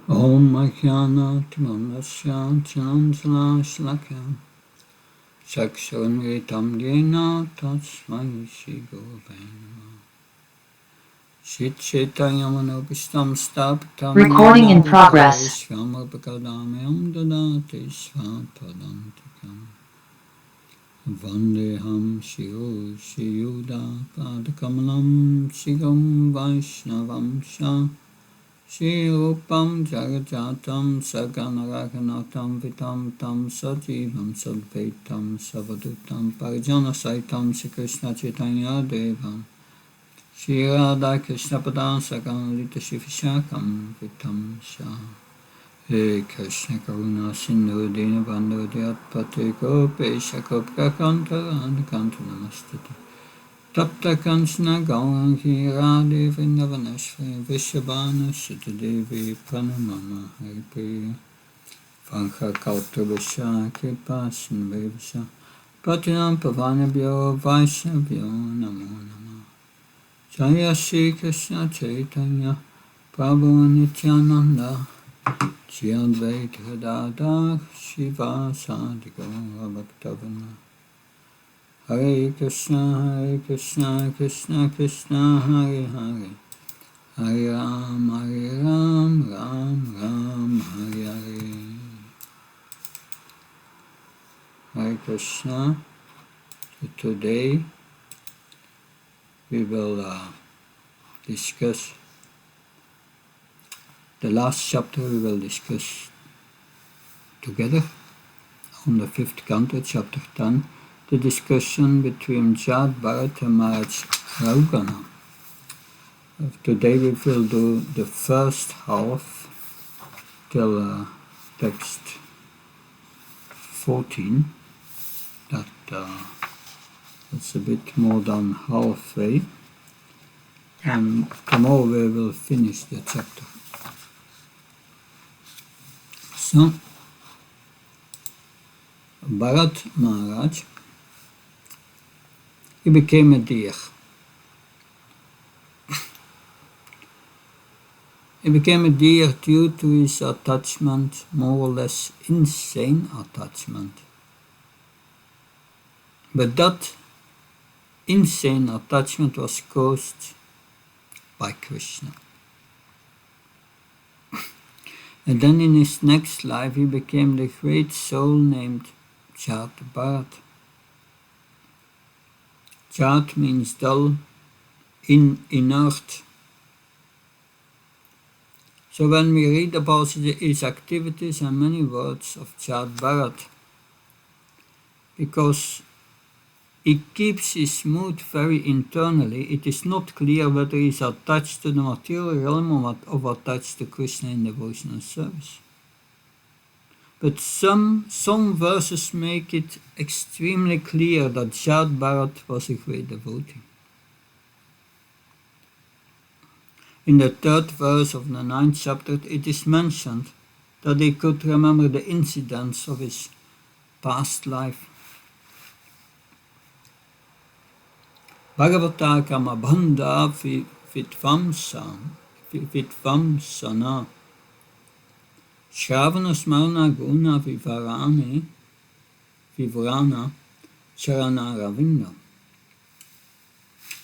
Om Ajnanatimamlasya Chanansalashlakya Chakshurunritam Yena Tasmai Shri Gurave Namah. Shitchetayamanopistam Staptam Recording in progress. Shvamapakadamyam Dadati Svapadantikam Vandeham Shiru Shiyuda Padakamalam Shigam Vaishnavam Shah Shri Rupam Jagajatam Saganaraganatam Vitam Tam Sajivam Sadvaitam Savadutam Parijana Saitam Shri Krishna Chaitanya Devam Shri Radha Krishna Padan Saganalita Shri Vishakam Vitam Shah He Krishna Karuna Sindhu Dina Bandhu Dhyat Pate Gopesha Gopka Kanta Kanta Namastati Tapta Kanchana Gaurangi Radhe Vrindavaneshwari Vishabhana Sutadevi Pranamama Haripriya Vankha Kautabhasha Kripa Sindhavasha Patinam Pavanabhyo Vaishnavyo Namo Namo Jaya Shri Krishna Chaitanya Prabhu Nityananda Shri Advaita Gadadhar Shiva Sadi Gaura Bhaktavana Hare Krishna, Krishna Krishna, Hare Hare, Hare Ram, Ram, Hare Hare. Hare Krishna. So today we will discuss the last chapter. We will discuss together on the 5th canto, chapter 10. The discussion between Jad Bharat and Maharaj Raghuna. Today we will do the first half till text 14. That's a bit more than halfway. And tomorrow we will finish the chapter. So, Bharat Maharaj, he became a deer. He became a deer due to his attachment, more or less insane attachment. But that insane attachment was caused by Krishna. And then in his next life he became the great soul named Jad Bharat. Jad means dull, inert. So when we read about his activities and many words of Jad Bharat, because he keeps his mood very internally, it is not clear whether he is attached to the material realm or attached to Krishna in devotional service. But some verses make it extremely clear that Jad Bharat was a great devotee. In the 3rd verse of the 9th chapter, it is mentioned that he could remember the incidents of his past life. Bhagavata kama bandha vitvamsana Shravana smarana guna vivarana charana ravinda.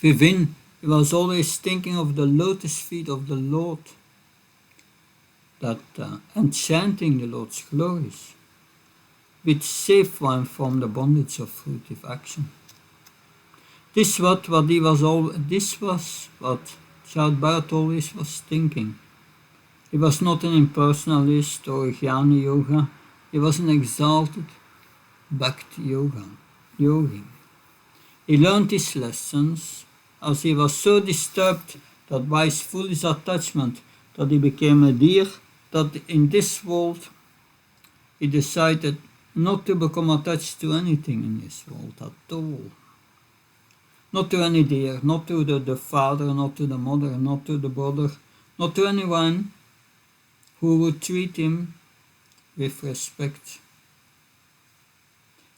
Within, he was always thinking of the lotus feet of the Lord, and chanting the Lord's glories, which saved one from the bondage of fruitive action. This was what Jad Bharat always was thinking. He was not an impersonalist or a jnana yoga. He was an exalted bhakti yogi. He learned his lessons as he was so disturbed that by his foolish attachment that he became a deer, that in this world he decided not to become attached to anything in this world at all. Not to any deer, not to the father, not to the mother, not to the brother, not to anyone who would treat him with respect.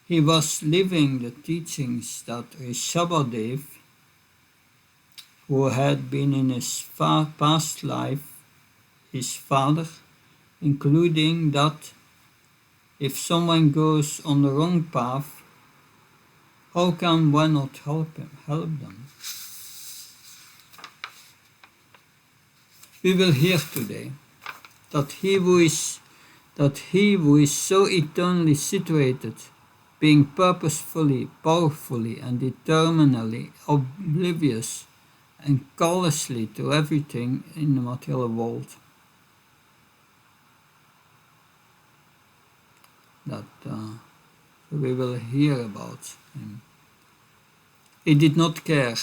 He was living the teachings that Rishabhadev, who had been in his past life his father, including that if someone goes on the wrong path, how can one not help them? We will hear today that he who is so eternally situated, being purposefully, powerfully, and determinedly oblivious and callously to everything in the material world, that we will hear about him. He did not care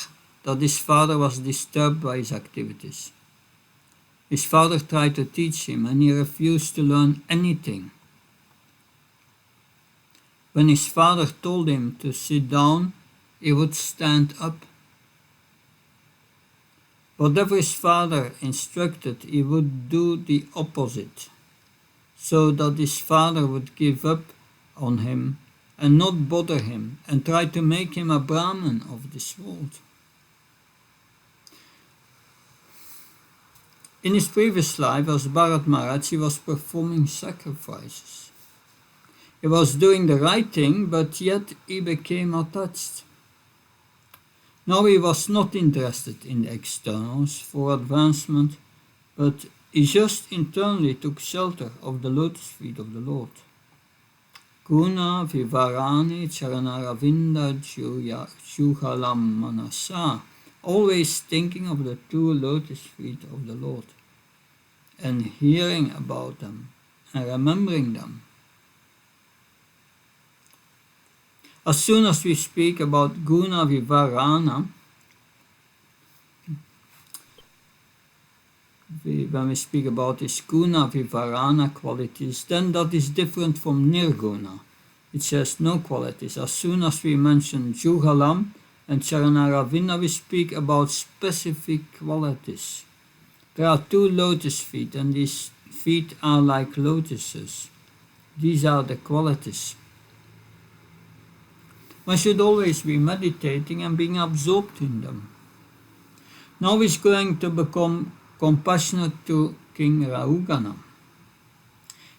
that his father was disturbed by his activities. His father tried to teach him and he refused to learn anything. When his father told him to sit down, he would stand up. Whatever his father instructed, he would do the opposite, so that his father would give up on him and not bother him and try to make him a Brahmin of this world. In his previous life as Bharat Maharaj, he was performing sacrifices. He was doing the right thing, but yet he became attached. Now he was not interested in the externals for advancement, but he just internally took shelter of the lotus feet of the Lord. Guna vivarani charanaravinda juhalam manasa, always thinking of the two lotus feet of the Lord, and hearing about them, and remembering them. As soon as we speak about guna vivarana, when we speak about these guna vivarana qualities, then that is different from nirguna, which has no qualities. As soon as we mention juhalam and charanaravinda, we speak about specific qualities. There are two lotus feet, and these feet are like lotuses. These are the qualities. One should always be meditating and being absorbed in them. Now he's going to become compassionate to King Rahugana.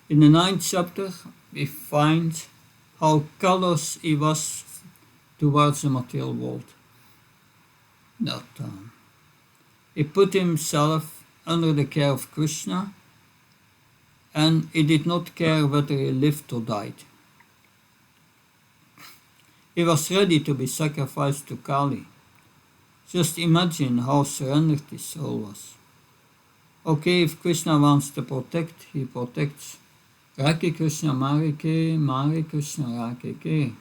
In the 9th chapter, we find how callous he was towards the material world. That he put himself under the care of Krishna, and he did not care whether he lived or died. He was ready to be sacrificed to Kali. Just imagine how surrendered his soul was. Okay, if Krishna wants to protect, he protects. Rake Krishna Mare Krishna Rake.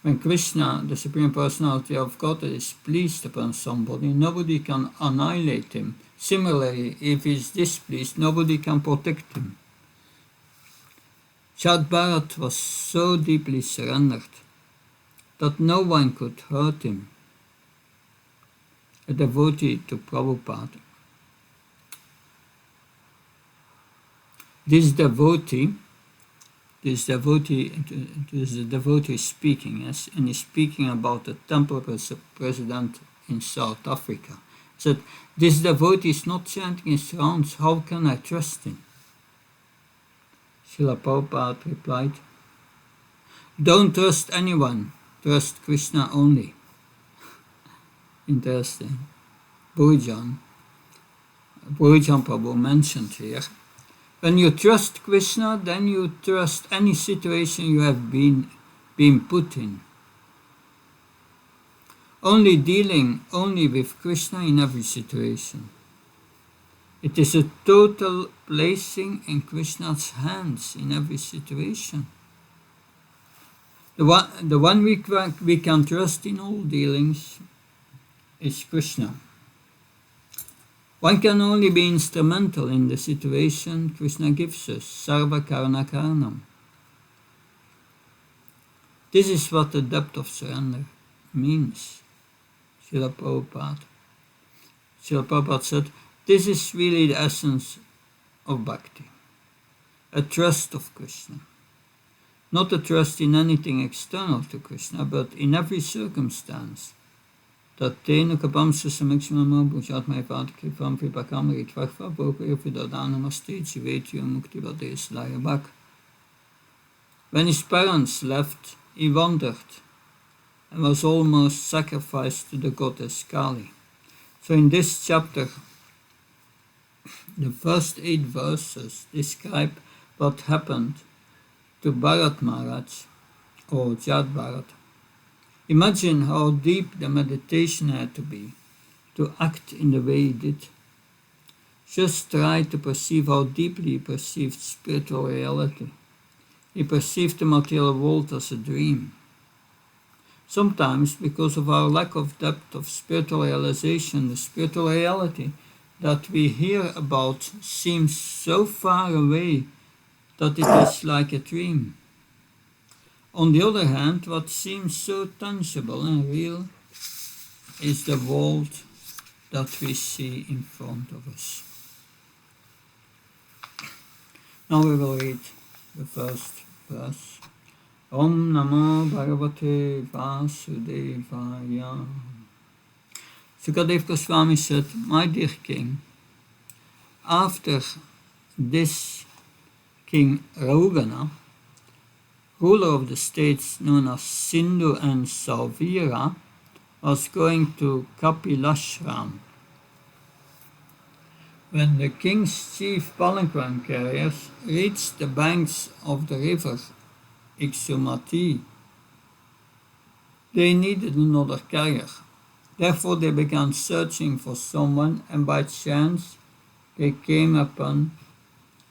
When Krishna, the Supreme Personality of Godhead, is pleased upon somebody, nobody can annihilate him. Similarly, if he is displeased, nobody can protect him. Chad Bharat was so deeply surrendered that no one could hurt him. A devotee to Prabhupada. This devotee is the devotee speaking, yes, and he's speaking about the temple president in South Africa. He said, this devotee is not chanting his rounds, how can I trust him? Srila Prabhupada replied, don't trust anyone, trust Krishna only. Interesting. Bhujan Prabhu mentioned here, when you trust Krishna, then you trust any situation you have been put in. Dealing only with Krishna in every situation. It is a total placing in Krishna's hands in every situation. The one we can trust in all dealings is Krishna. One can only be instrumental in the situation Krishna gives us, sarva karana karanam. This is what the depth of surrender means. Srila Prabhupada said, this is really the essence of bhakti. A trust of Krishna. Not a trust in anything external to Krishna, but in every circumstance. Tatenu kapamsu samikshmama bhujat mai vadkipam vipakam ritvakva bhopir vidadanamasti jivetyu mukti vades layabak. When his parents left, he wandered and was almost sacrificed to the goddess Kali. So in this chapter, the first 8 verses describe what happened to Bharat Maharaj, or Jad Bharat. Imagine how deep the meditation had to be to act in the way he did. Just try to perceive how deeply he perceived spiritual reality. He perceived the material world as a dream. Sometimes, because of our lack of depth of spiritual realization, the spiritual reality that we hear about seems so far away that it is like a dream. On the other hand, what seems so tangible and real is the world that we see in front of us. Now we will read the first verse. Om Namo Bhagavate Vasudevaya. Sukadeva Goswami said, "My dear king, after this King Raugana, ruler of the states known as Sindhu and Sauvira, was going to Kapilashram. When the king's chief palanquin carriers reached the banks of the river Iksumati, they needed another carrier. Therefore they began searching for someone, and by chance they came upon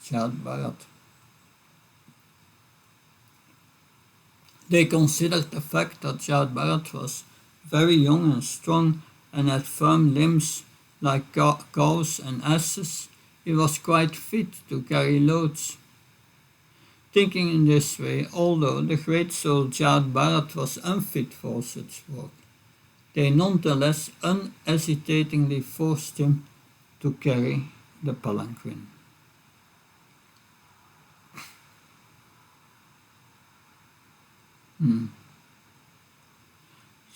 Jad Bharat. They considered the fact that Jad Bharat was very young and strong and had firm limbs like cows and asses. He was quite fit to carry loads. Thinking in this way, although the great soul Jad Bharat was unfit for such work, they nonetheless unhesitatingly forced him to carry the palanquin.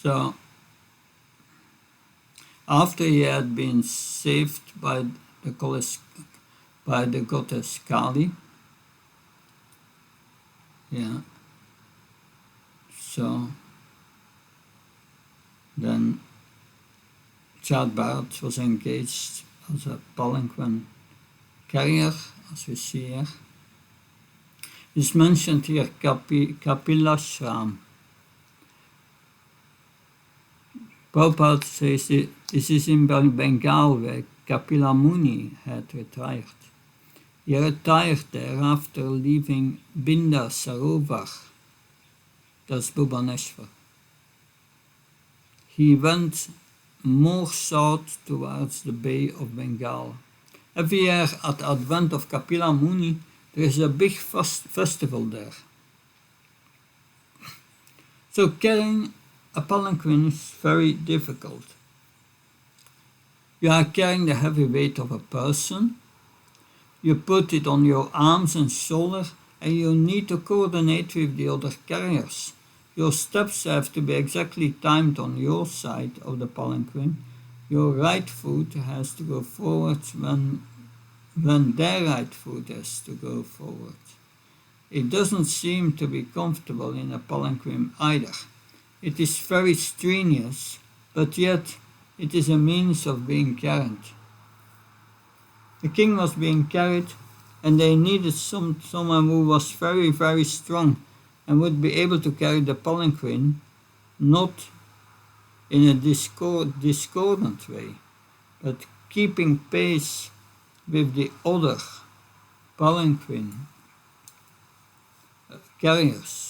So, after he had been saved by the goddess Kali, so then Jad Bharat was engaged as a palanquin carrier, as we see here. It's mentioned here Kapilashram. Prabhupada says this is in Bengal where Kapila Muni had retired. He retired there after leaving Binda Sarovar, that's Bhubaneswar. He went more south towards the Bay of Bengal. Every year at the advent of Kapila Muni, there is a big festival there. So carrying a palanquin is very difficult. You are carrying the heavy weight of a person. You put it on your arms and shoulders, and you need to coordinate with the other carriers. Your steps have to be exactly timed on your side of the palanquin. Your right foot has to go forward when their right foot has to go forward. It doesn't seem to be comfortable in a palanquin either. It is very strenuous, but yet it is a means of being carried. The king was being carried, and they needed someone who was very, very strong and would be able to carry the palanquin, not in a discordant way, but keeping pace with the other palanquin carriers.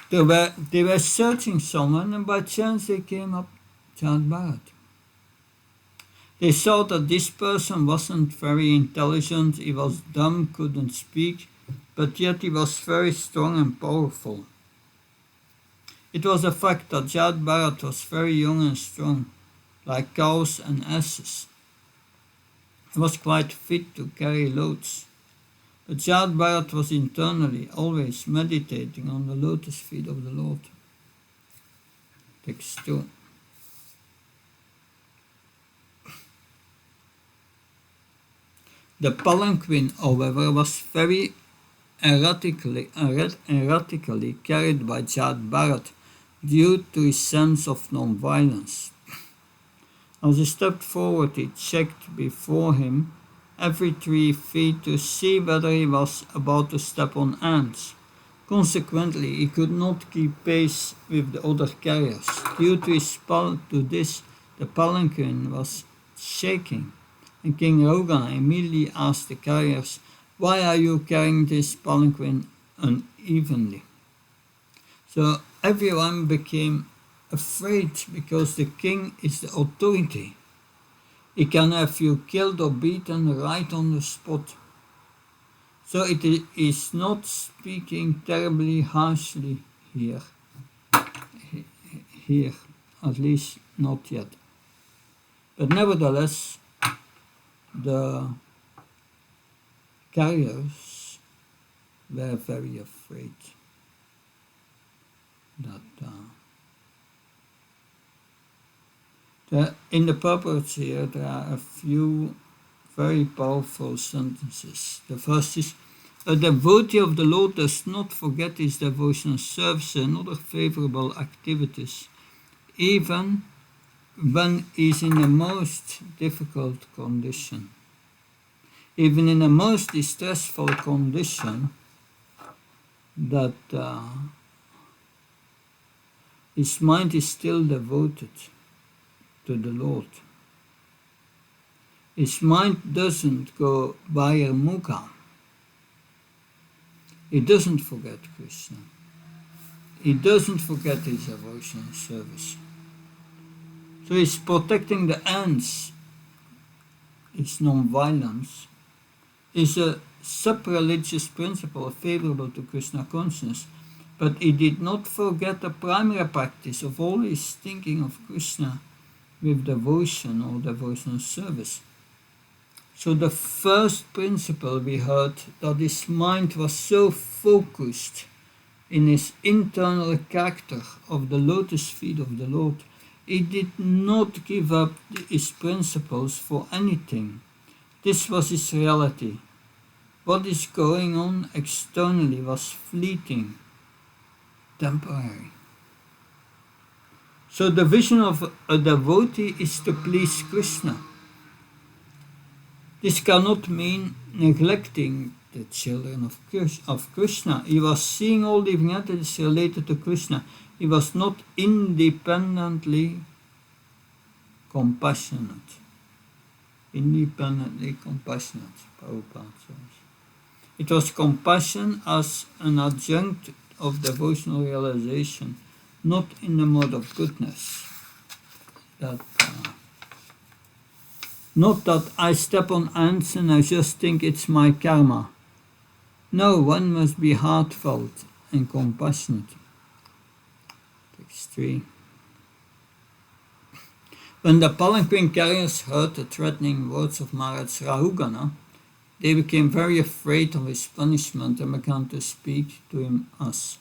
They were searching someone, and by chance they came up Jad Bharat. They saw that this person wasn't very intelligent, he was dumb, couldn't speak, but yet he was very strong and powerful. It was a fact that Jad Bharat was very young and strong, like cows and asses. He was quite fit to carry loads. But Jad Bharat was internally always meditating on the lotus feet of the Lord. Text 2. The palanquin, however, was very erratically carried by Jad Bharat due to his sense of non-violence. As he stepped forward, he checked before him every 3 feet to see whether he was about to step on ants. Consequently, he could not keep pace with the other carriers. Due to this, the palanquin was shaking, and King Rogan immediately asked the carriers, "Why are you carrying this palanquin unevenly?" So everyone became afraid because the king is the authority. He can have you killed or beaten right on the spot. So it is not speaking terribly harshly here, at least not yet. But nevertheless, the carriers were very afraid that in the purports here there are a few very powerful sentences. The first is, "A devotee of the Lord does not forget his devotional service and other favorable activities, even when he is in the most difficult condition." Even in the most distressful condition, that his mind is still devoted to the Lord. His mind doesn't go via mukha. He doesn't forget Krishna. He doesn't forget his devotional service. So he's protecting the ants. His non-violence is a sub-religious principle favorable to Krishna consciousness, but he did not forget the primary practice of always thinking of Krishna with devotion or devotional service. So the first principle we heard, that his mind was so focused in his internal character of the lotus feet of the Lord, he did not give up his principles for anything. This was his reality. What is going on externally was fleeting, temporary. So the vision of a devotee is to please Krishna. This cannot mean neglecting the children of Krishna. He was seeing all living entities related to Krishna. He was not independently compassionate. Prabhupada says. It was compassion as an adjunct of devotional realization, not in the mode of goodness. Not that I step on ants and I just think it's my karma. No, one must be heartfelt and compassionate. Text 3. When the palanquin carriers heard the threatening words of Maharaj Rahugana, they became very afraid of his punishment and began to speak to him as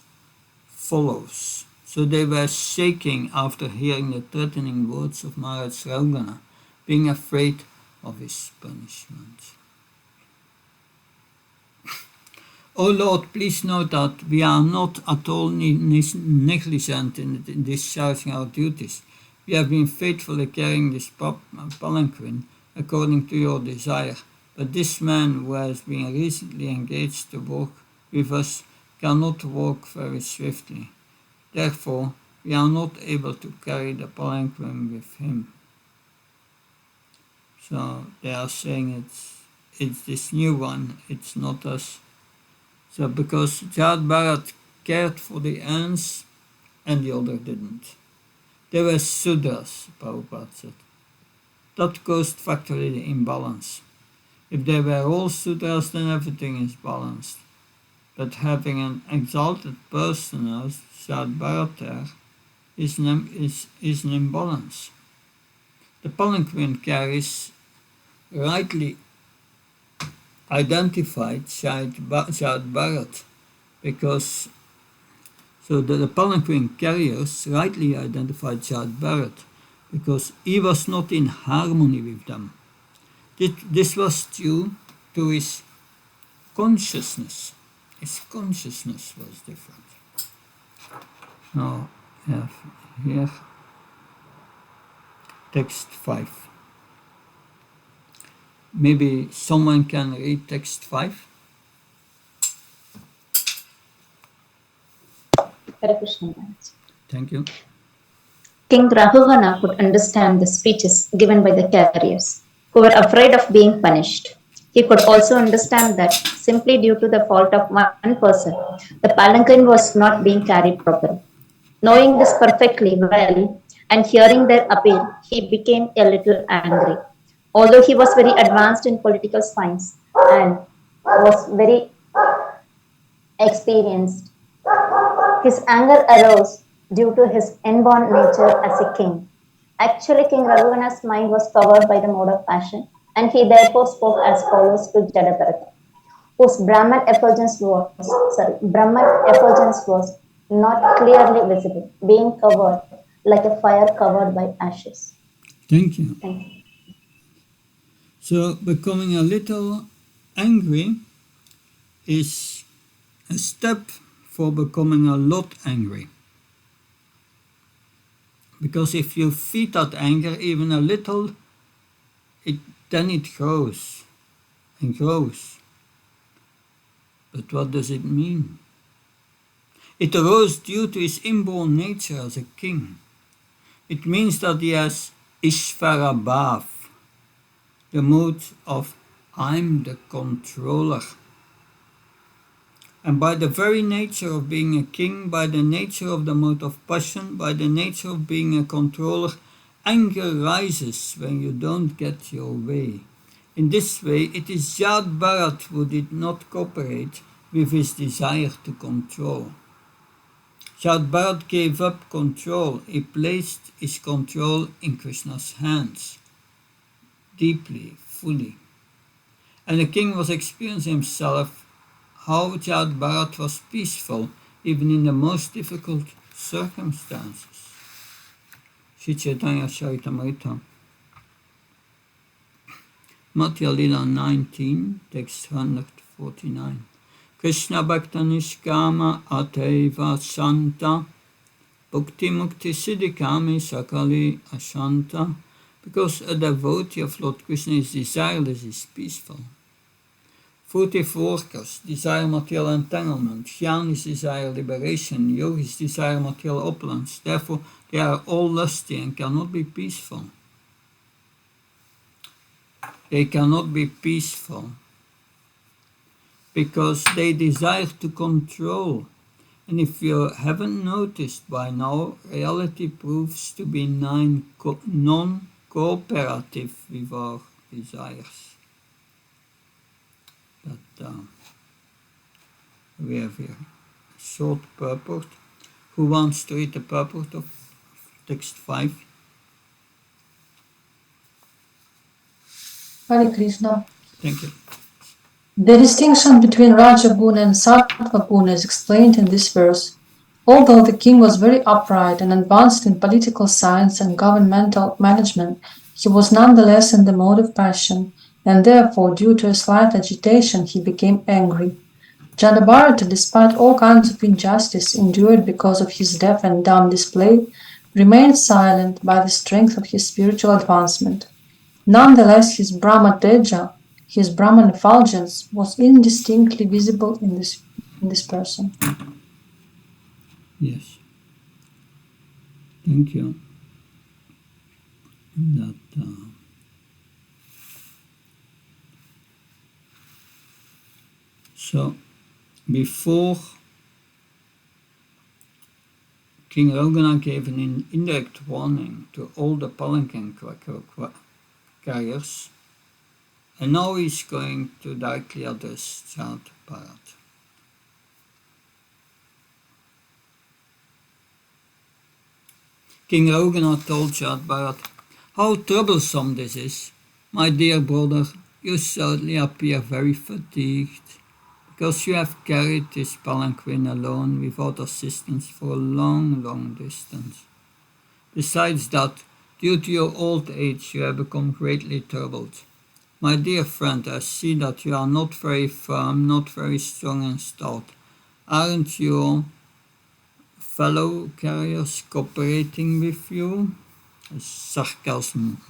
follows. So they were shaking after hearing the threatening words of Maharaj Rahugana, being afraid of his punishment. O Lord, please note that we are not at all negligent in discharging our duties. We have been faithfully carrying this palanquin according to your desire, but this man who has been recently engaged to work with us cannot walk very swiftly. Therefore, we are not able to carry the palanquin with him. So they are saying it's this new one, it's not us. So because Jad Bharat cared for the ants and the other didn't. They were Sudras, Prabhupada said. That caused factory the imbalance. If they were all Sudras, then everything is balanced. But having an exalted person as Jad Bharat there is an imbalance. The palanquin carries rightly identified Shad Bharat because so the palanquin carriers rightly identified Shad Bharat because he was not in harmony with them. This was due to his consciousness. His consciousness was different. Now I have here text 5. Maybe someone can read text 5? Hare Krishna Maharaj. Thank you. King Rahuvana could understand the speeches given by the carriers, who were afraid of being punished. He could also understand that simply due to the fault of one person, the palanquin was not being carried properly. Knowing this perfectly well and hearing their appeal, he became a little angry. Although he was very advanced in political science and was very experienced, his anger arose due to his inborn nature as a king. Actually, King Raghuvana's mind was covered by the mode of passion, and he therefore spoke as follows to Jadabharata, whose Brahman effulgence was not clearly visible, being covered like a fire covered by ashes. Thank you. Thank you. So becoming a little angry is a step for becoming a lot angry. Because if you feed that anger even a little, then it grows and grows. But what does it mean? It arose due to his inborn nature as a king. It means that he has Ishvara Bhav, the mood of I'm the controller. And by the very nature of being a king, by the nature of the mode of passion, by the nature of being a controller, anger rises when you don't get your way. In this way, it is Shad Bharat who did not cooperate with his desire to control. Shad Bharat gave up control. He placed his control in Krishna's hands, deeply, fully. And the king was experiencing himself how Shad Bharat was peaceful even in the most difficult circumstances. Sri Chaitanya Charitamrita, Madhya Lila 19, text 149. Krishna Bhakta Nishkama Ateva Santa Bhakti Mukti Siddhikami Sakali Ashanta. Because a devotee of Lord Krishna is desireless, is peaceful. Fruitive workers desire material entanglement, jnanis desire liberation, yogis desire material opulence. Therefore, they are all lusty and cannot be peaceful. They cannot be peaceful because they desire to control. And if you haven't noticed by now, reality proves to be non-cooperative with our desires. But we have here a short purport. Who wants to read the purport of text 5? Hare Krishna. Thank you. The distinction between Rajaguna and Sattva Guna is explained in this verse. Although the king was very upright and advanced in political science and governmental management, he was nonetheless in the mode of passion, and therefore, due to a slight agitation, he became angry. Jadabharata, despite all kinds of injustice endured because of his deaf and dumb display, remained silent by the strength of his spiritual advancement. Nonetheless, his Brahma Teja, his Brahman effulgence, was indistinctly visible in this person. Yes. Thank you. So, before King Raghunath gave an indirect warning to all the palanquin carriers, and now he's going to directly address Shad Bharat. King Raghunath told Shad Bharat, "How troublesome this is, my dear brother. You certainly appear very fatigued, because you have carried this palanquin alone without assistance for a long, long distance. Besides that, due to your old age, you have become greatly troubled. My dear friend, I see that you are not very firm, not very strong and stout. Aren't your fellow carriers cooperating with you? Sarcasm.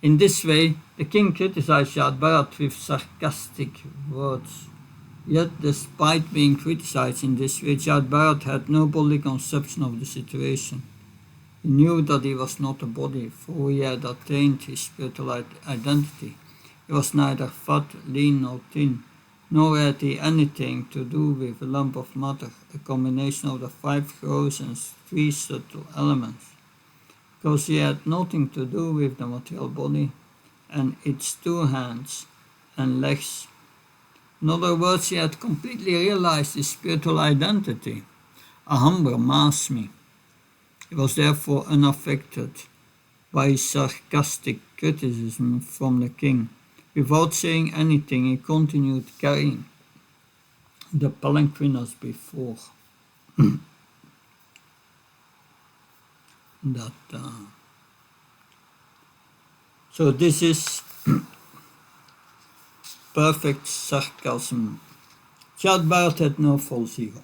In this way, the king criticized Shad Bharat with sarcastic words. Yet, despite being criticized in this way, Shad Bharat had no bodily conception of the situation. He knew that he was not a body, for he had attained his spiritual identity. He was neither fat, lean, nor thin, nor had he anything to do with a lump of matter, a combination of the 5 gross and 3 subtle elements, because he had nothing to do with the material body and its 2 hands and legs. In other words, he had completely realized his spiritual identity, Aham Brahmasmi. He was therefore unaffected by his sarcastic criticism from the king. Without saying anything, he continued carrying the palanquin as before. So this is perfect sarcasm. Shad Bharat had no false ego.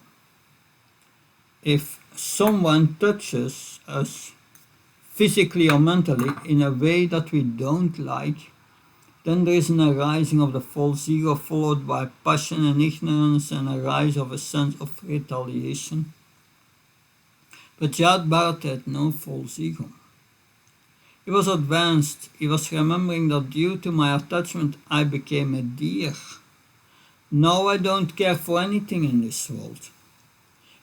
If someone touches us physically or mentally in a way that we don't like, then there is an arising of the false ego followed by passion and ignorance and a rise of a sense of retaliation. But Shad Bharat had no false ego. He was advanced. He was remembering that due to my attachment I became a deer. Now I don't care for anything in this world.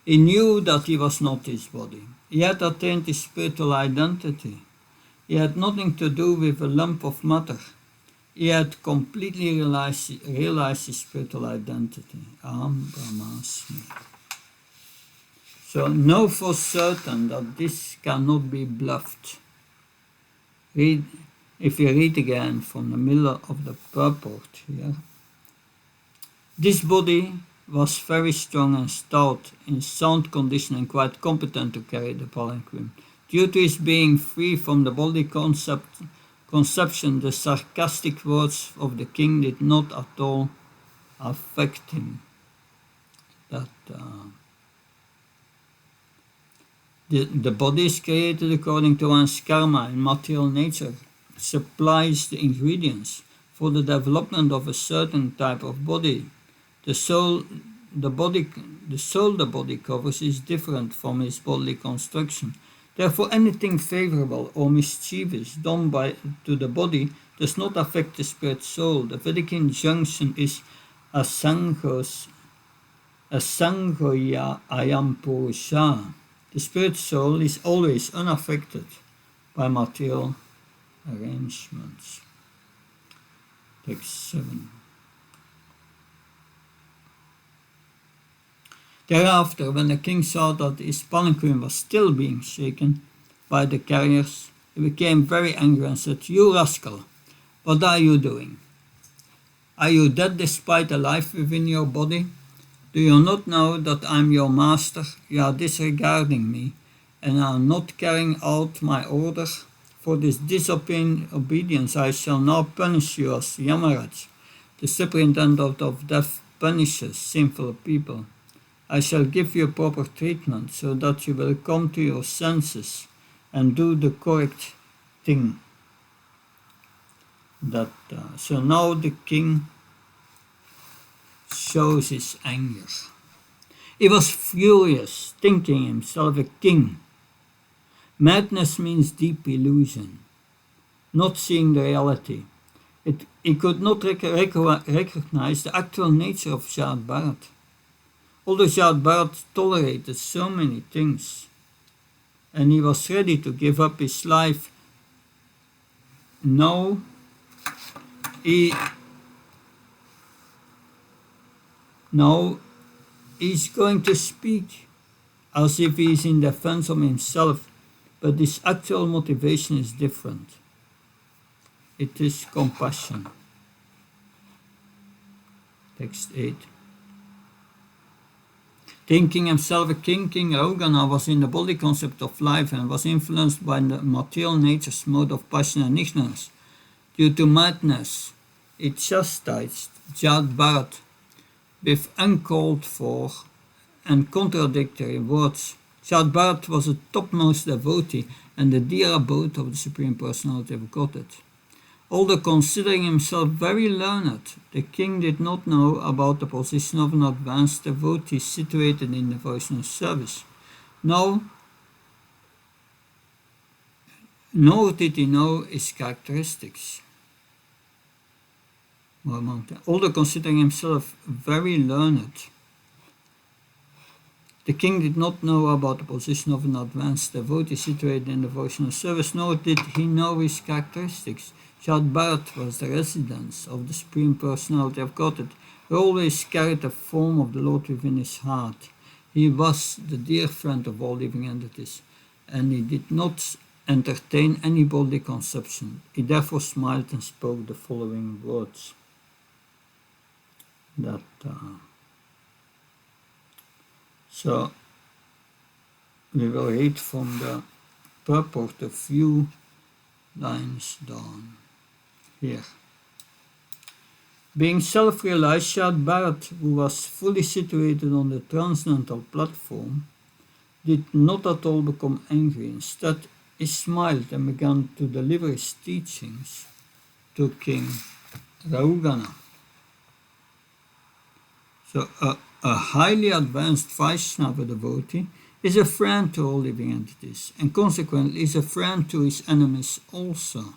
He knew that he was not his body. He had attained his spiritual identity. He had nothing to do with a lump of matter. He had completely realized his spiritual identity. Aham Brahmasmi. So know for certain that this cannot be bluffed. If you read again from the middle of the purport here. This body was very strong and stout, in sound condition and quite competent to carry the palanquin. Due to his being free from the body conception, the sarcastic words of the king did not at all affect him. The body is created according to one's karma, and material nature supplies the ingredients for the development of a certain type of body. The soul the body covers is different from his bodily construction. Therefore, anything favorable or mischievous done to the body does not affect the spirit soul. The Vedic injunction is asanghoya ayam purusha. The spirit soul is always unaffected by material arrangements. Text 7. Thereafter, when the king saw that his palanquin was still being shaken by the carriers, he became very angry and said, "You rascal, what are you doing? Are you dead despite the life within your body? Do you not know that I am your master? You are disregarding me and are not carrying out my order. For this disobedience I shall now punish you as Yamaraj, the superintendent of death punishes sinful people. I shall give you proper treatment so that you will come to your senses and do the correct thing." So now the king shows his anger. He was furious, thinking himself a king. Madness means deep illusion, not seeing the reality. He could not recognize the actual nature of Shad Bharat. Although Shad Bharat tolerated so many things, and he was ready to give up his life, now he's going to speak as if he is in defense of himself, but his actual motivation is different. it is compassion. Text 8. Thinking himself a king, King Raugana was in the body concept of life and was influenced by the material nature's mode of passion and ignorance. Due to madness, it chastised Jad Bharat with uncalled for and contradictory words. Jad Bharat was a topmost devotee and the dear abode of the Supreme Personality of Godhead. Although considering himself very learned, the king did not know about the position of an advanced devotee situated in devotional service. Nor did he know his characteristics. Although considering himself very learned, the king did not know about the position of an advanced devotee situated in devotional service, nor did he know his characteristics. Jad Bharat was the residence of the Supreme Personality of Godhead, who always carried the form of the Lord within his heart. He was the dear friend of all living entities, and he did not entertain any bodily conception. He therefore smiled and spoke the following words. So we will read from the purport a few lines down here. Being self-realized, Jad Bharat, who was fully situated on the transcendental platform, did not at all become angry. Instead, he smiled and began to deliver his teachings to King Raugana. So a highly advanced Vaishnava devotee is a friend to all living entities, and consequently is a friend to his enemies also.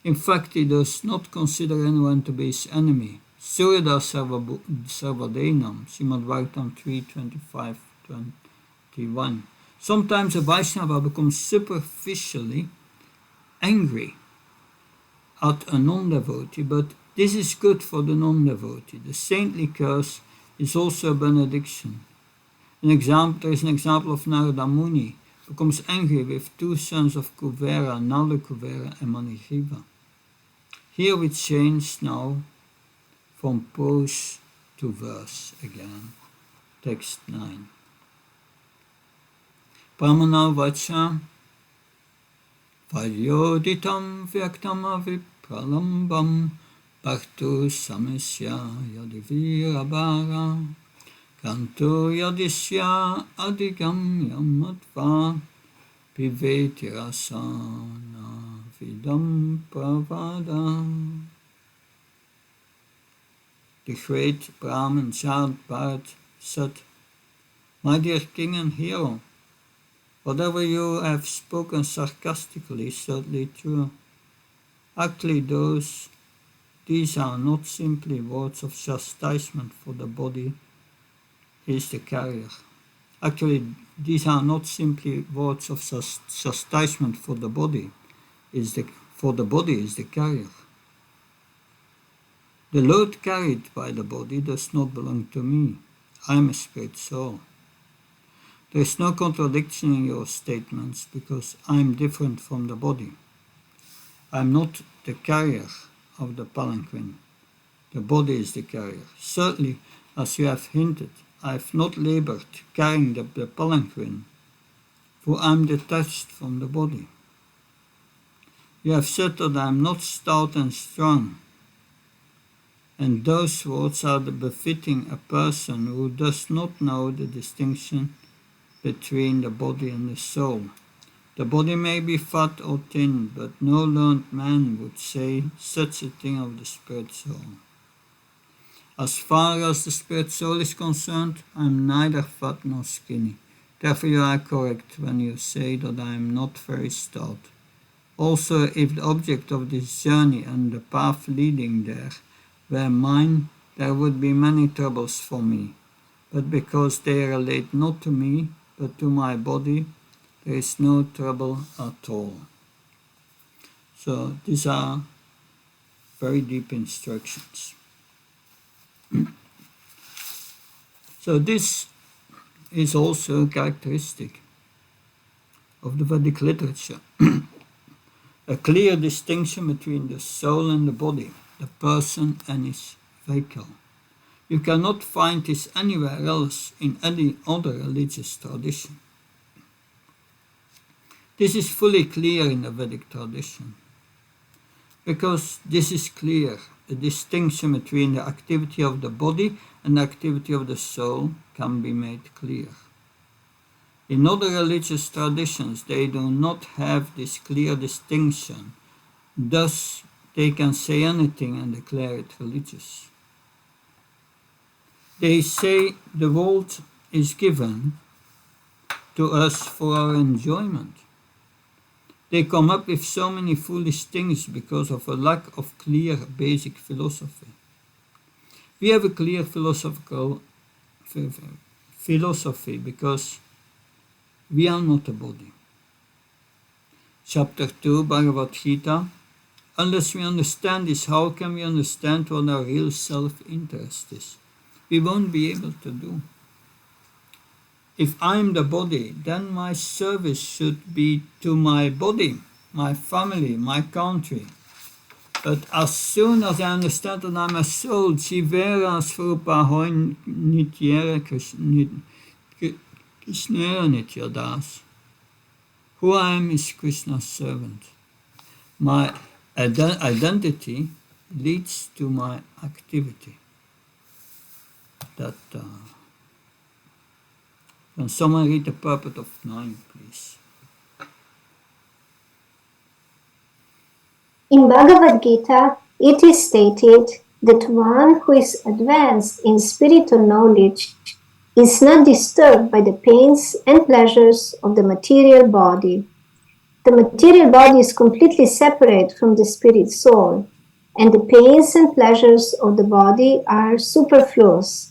In fact, he does not consider anyone to be his enemy. Surya Sarvadenam, Srimad Bhagavatam 3:25-21. Sometimes a Vaishnava becomes superficially angry at a non-devotee, but this is good for the non-devotee. The saintly curse is also a benediction. There is an example of Narada Muni becomes angry with two sons of Kuvera, Nala Kuvera and Manigriva. Here we change now from prose to verse again. Text 9. Pramana vacha Vadyoditam vyaktam avipralambam Bhaktu Samesya Yadivirabhara Canto Yadisya Adigam Yamatva Piveti Rasana Vidam Pravada. The great Brahmin Jad Bharat said, My dear king and hero, whatever you have spoken sarcastically is certainly true. Actually, these are not simply words of chastisement, for the body is the carrier. Actually, these are not simply words of chastisement, for the body is the carrier. The load carried by the body does not belong to me. I am a spirit soul. There is no contradiction in your statements, because I am different from the body. I am not the carrier of the palanquin. The body is the carrier. Certainly, as you have hinted, I have not labored carrying the palanquin, for I am detached from the body. You have said that I am not stout and strong, and those words are befitting a person who does not know the distinction between the body and the soul. The body may be fat or thin, but no learned man would say such a thing of the spirit soul. As far as the spirit soul is concerned, I am neither fat nor skinny. Therefore you are correct when you say that I am not very stout. Also, if the object of this journey and the path leading there were mine, there would be many troubles for me. But because they relate not to me, but to my body, there is no trouble at all. So these are very deep instructions. So this is also characteristic of the Vedic literature. a clear distinction between the soul and the body, the person and his vehicle. You cannot find this anywhere else in any other religious tradition. This is fully clear in the Vedic tradition. Because this is clear, the distinction between the activity of the body and the activity of the soul can be made clear. In other religious traditions, they do not have this clear distinction. Thus, they can say anything and declare it religious. They say the world is given to us for our enjoyment. They come up with so many foolish things because of a lack of clear basic philosophy. We have a clear philosophy because we are not a body. Chapter 2, Bhagavad Gita. Unless we understand this, how can we understand what our real self-interest is? We won't be able to do. If I'm the body, then my service should be to my body, my family, my country. But as soon as I understand that I'm a soul, Jivera Svarupa Hoin Nityera Krishnera Nityadas. Who I am is Krishna's servant. My identity leads to my activity. Can someone read the purport of 9, please? In Bhagavad Gita, it is stated that one who is advanced in spiritual knowledge is not disturbed by the pains and pleasures of the material body. The material body is completely separate from the spirit soul, and the pains and pleasures of the body are superfluous.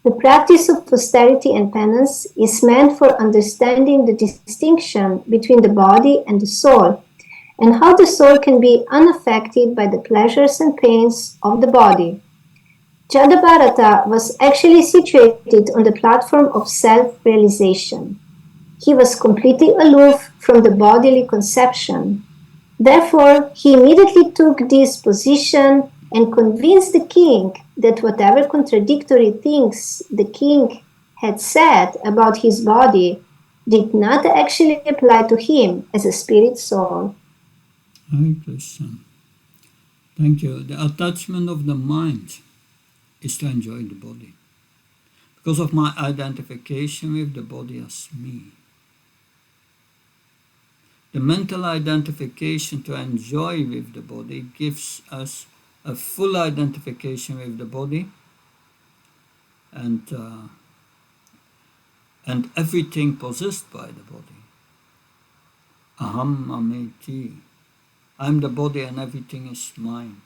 The practice of austerity and penance is meant for understanding the distinction between the body and the soul, and how the soul can be unaffected by the pleasures and pains of the body. Jadabharata was actually situated on the platform of self-realization. He was completely aloof from the bodily conception. Therefore, he immediately took this position and convinced the king that whatever contradictory things the king had said about his body did not actually apply to him as a spirit soul. Hare Krishna. Thank you. The attachment of the mind is to enjoy the body. Because of my identification with the body as me. The mental identification to enjoy with the body gives us a full identification with the body and everything possessed by the body. Aham mameti. I'm the body and everything is mine.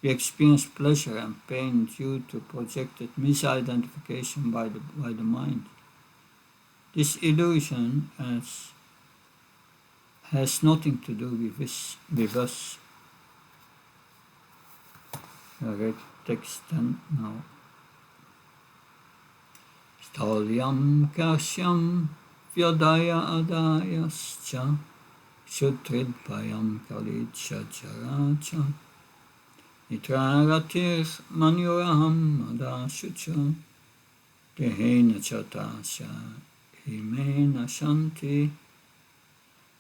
We experience pleasure and pain due to projected misidentification by the mind. This illusion has nothing to do with us. I read text 10 now. Stalyam kashyam vyadaya adayascha shutridpayam kalitcha characha nitraratir manuraham adashucha tehena chatasya himena shanti.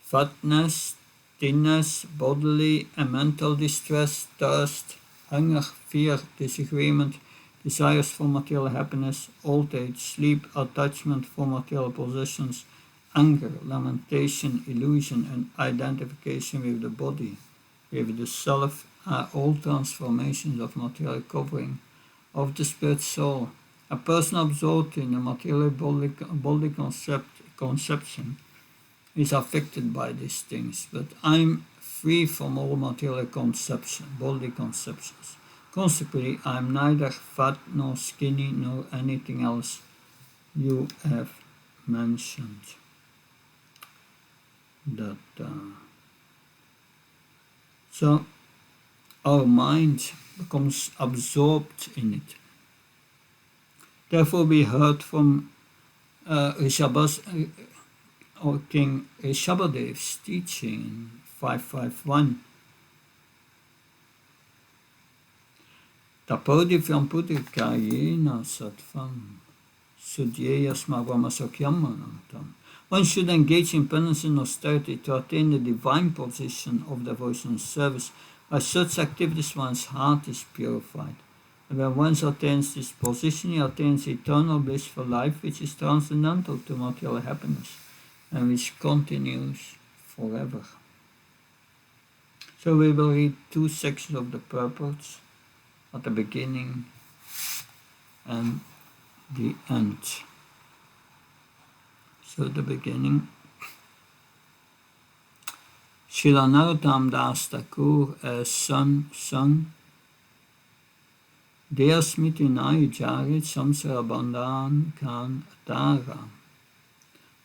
Fatness, thinness, bodily and mental distress, thirst, hunger, fear, disagreement, desires for material happiness, old age, sleep, attachment for material possessions, anger, lamentation, illusion, and identification with the body, with the self, are all transformations of material covering of the spirit soul. A person absorbed in the material bodily conception is affected by these things, but I'm free from all material bodily conceptions. Consequently, I'm neither fat nor skinny nor anything else you have mentioned. So our mind becomes absorbed in it. Therefore, we heard from King Rishabhadev's teaching in 551. Tapodi Putrikayena Sattvam Sudyeyas Magamasakyammanantam. One should engage in penance and austerity to attain the divine position of devotional service. By such activities one's heart is purified. And when one attains this position, he attains eternal blissful life, which is transcendental to material happiness and which continues forever. So we will read two sections of the purports at the beginning and the end. So the beginning. Srila Narottam Das Thakur has sung Deasmiti Nai Jarit Samsara Bandhan Kan Tara.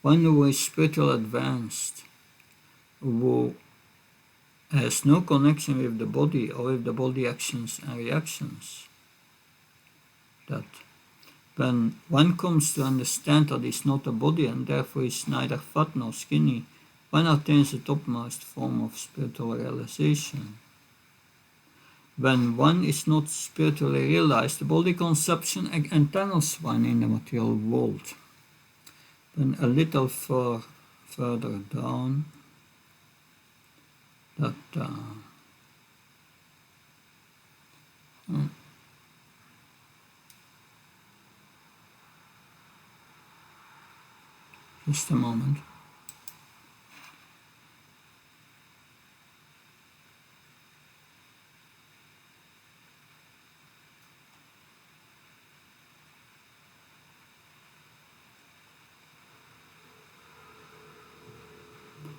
One who is spiritual advanced, who has no connection with the body or with the body actions and reactions, that when one comes to understand that it's not a body and therefore is neither fat nor skinny, one attains the topmost form of spiritual realization. When one is not spiritually realized, the body conception entangles one in the material world. Then a little further down, that just a moment.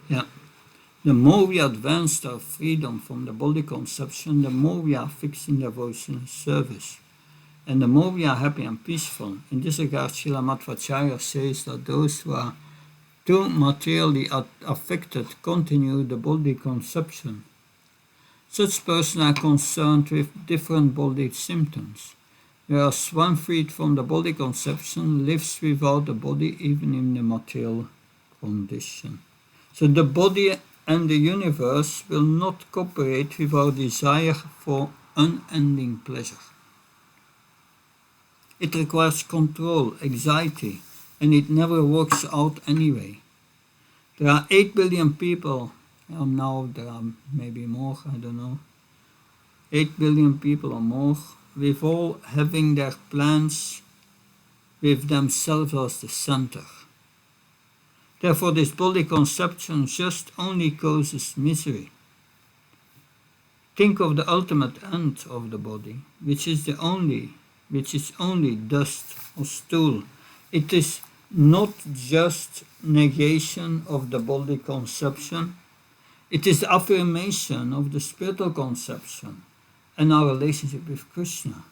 Yeah. The more we advance our freedom from the body conception, the more we are fixed in devotional service, and the more we are happy and peaceful. In this regard, Srila Madhvacharya says that those who are too materially affected continue the body conception. Such persons are concerned with different body symptoms, whereas one freed from the body conception lives without the body even in the material condition. So the body and the universe will not cooperate with our desire for unending pleasure. It requires control, anxiety, and it never works out anyway. There are 8 billion people, now there are maybe more, I don't know, 8 billion people or more, with all having their plans with themselves as the center. Therefore, this body conception just only causes misery. Think of the ultimate end of the body, which is only dust or stool. It is not just negation of the body conception, it is the affirmation of the spiritual conception and our relationship with Krishna.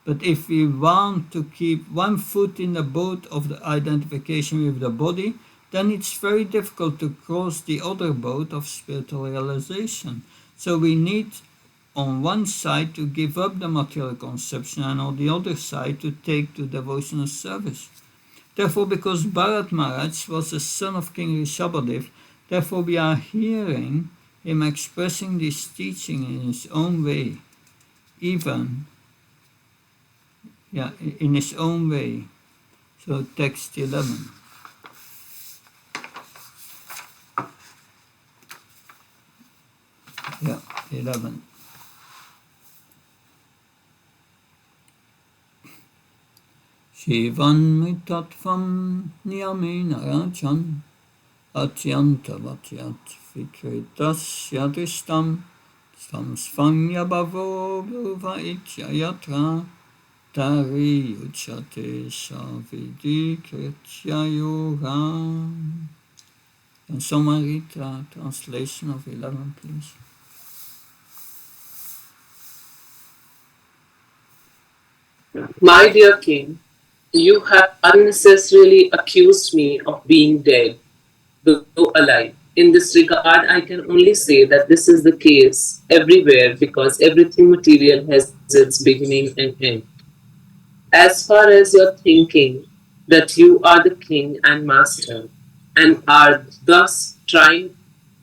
But if we want to keep one foot in the boat of the identification with the body, then it's very difficult to cross the other boat of spiritual realization. So we need on one side to give up the material conception and on the other side to take to devotional service. Therefore, because Bharat Maharaj was the son of King Rishabhadev, therefore we are hearing him expressing this teaching in his own way, in his own way. So text 11. Yeah, 11. Shivan mitatvam niyamena rajan atyanta vatyat vikritasya dristam samsvanya bhavo bhuva ityayatra tari uchate savidi kritya yoga. And someone read the translation of 11, please. My dear king, you have unnecessarily accused me of being dead, though alive. In this regard, I can only say that this is the case everywhere because everything material has its beginning and end. As far as your thinking that you are the king and master and are thus trying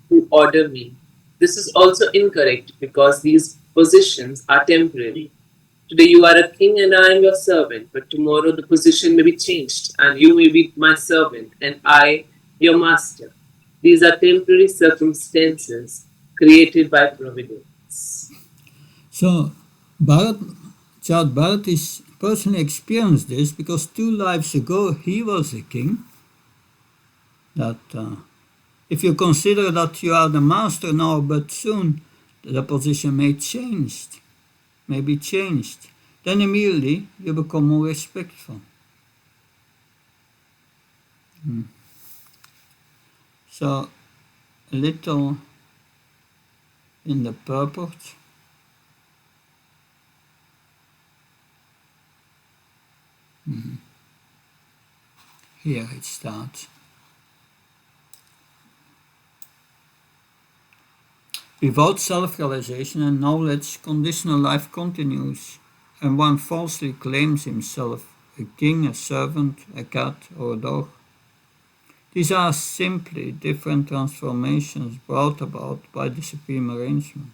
to order me, This is also incorrect because these positions are temporary. Today you are a king and I am your servant, but tomorrow the position may be changed and you may be my servant and I your master. These are temporary circumstances created by providence. So, Bharat, Chad Bharat is personally experienced this because 2 lives ago he was a king. That if you consider that you are the master now, but soon the position may be changed, then immediately you become more respectful. So, a little in the purport. Here it starts. Without self-realization and knowledge, conditional life continues, and one falsely claims himself a king, a servant, a cat, or a dog. These are simply different transformations brought about by the supreme arrangement.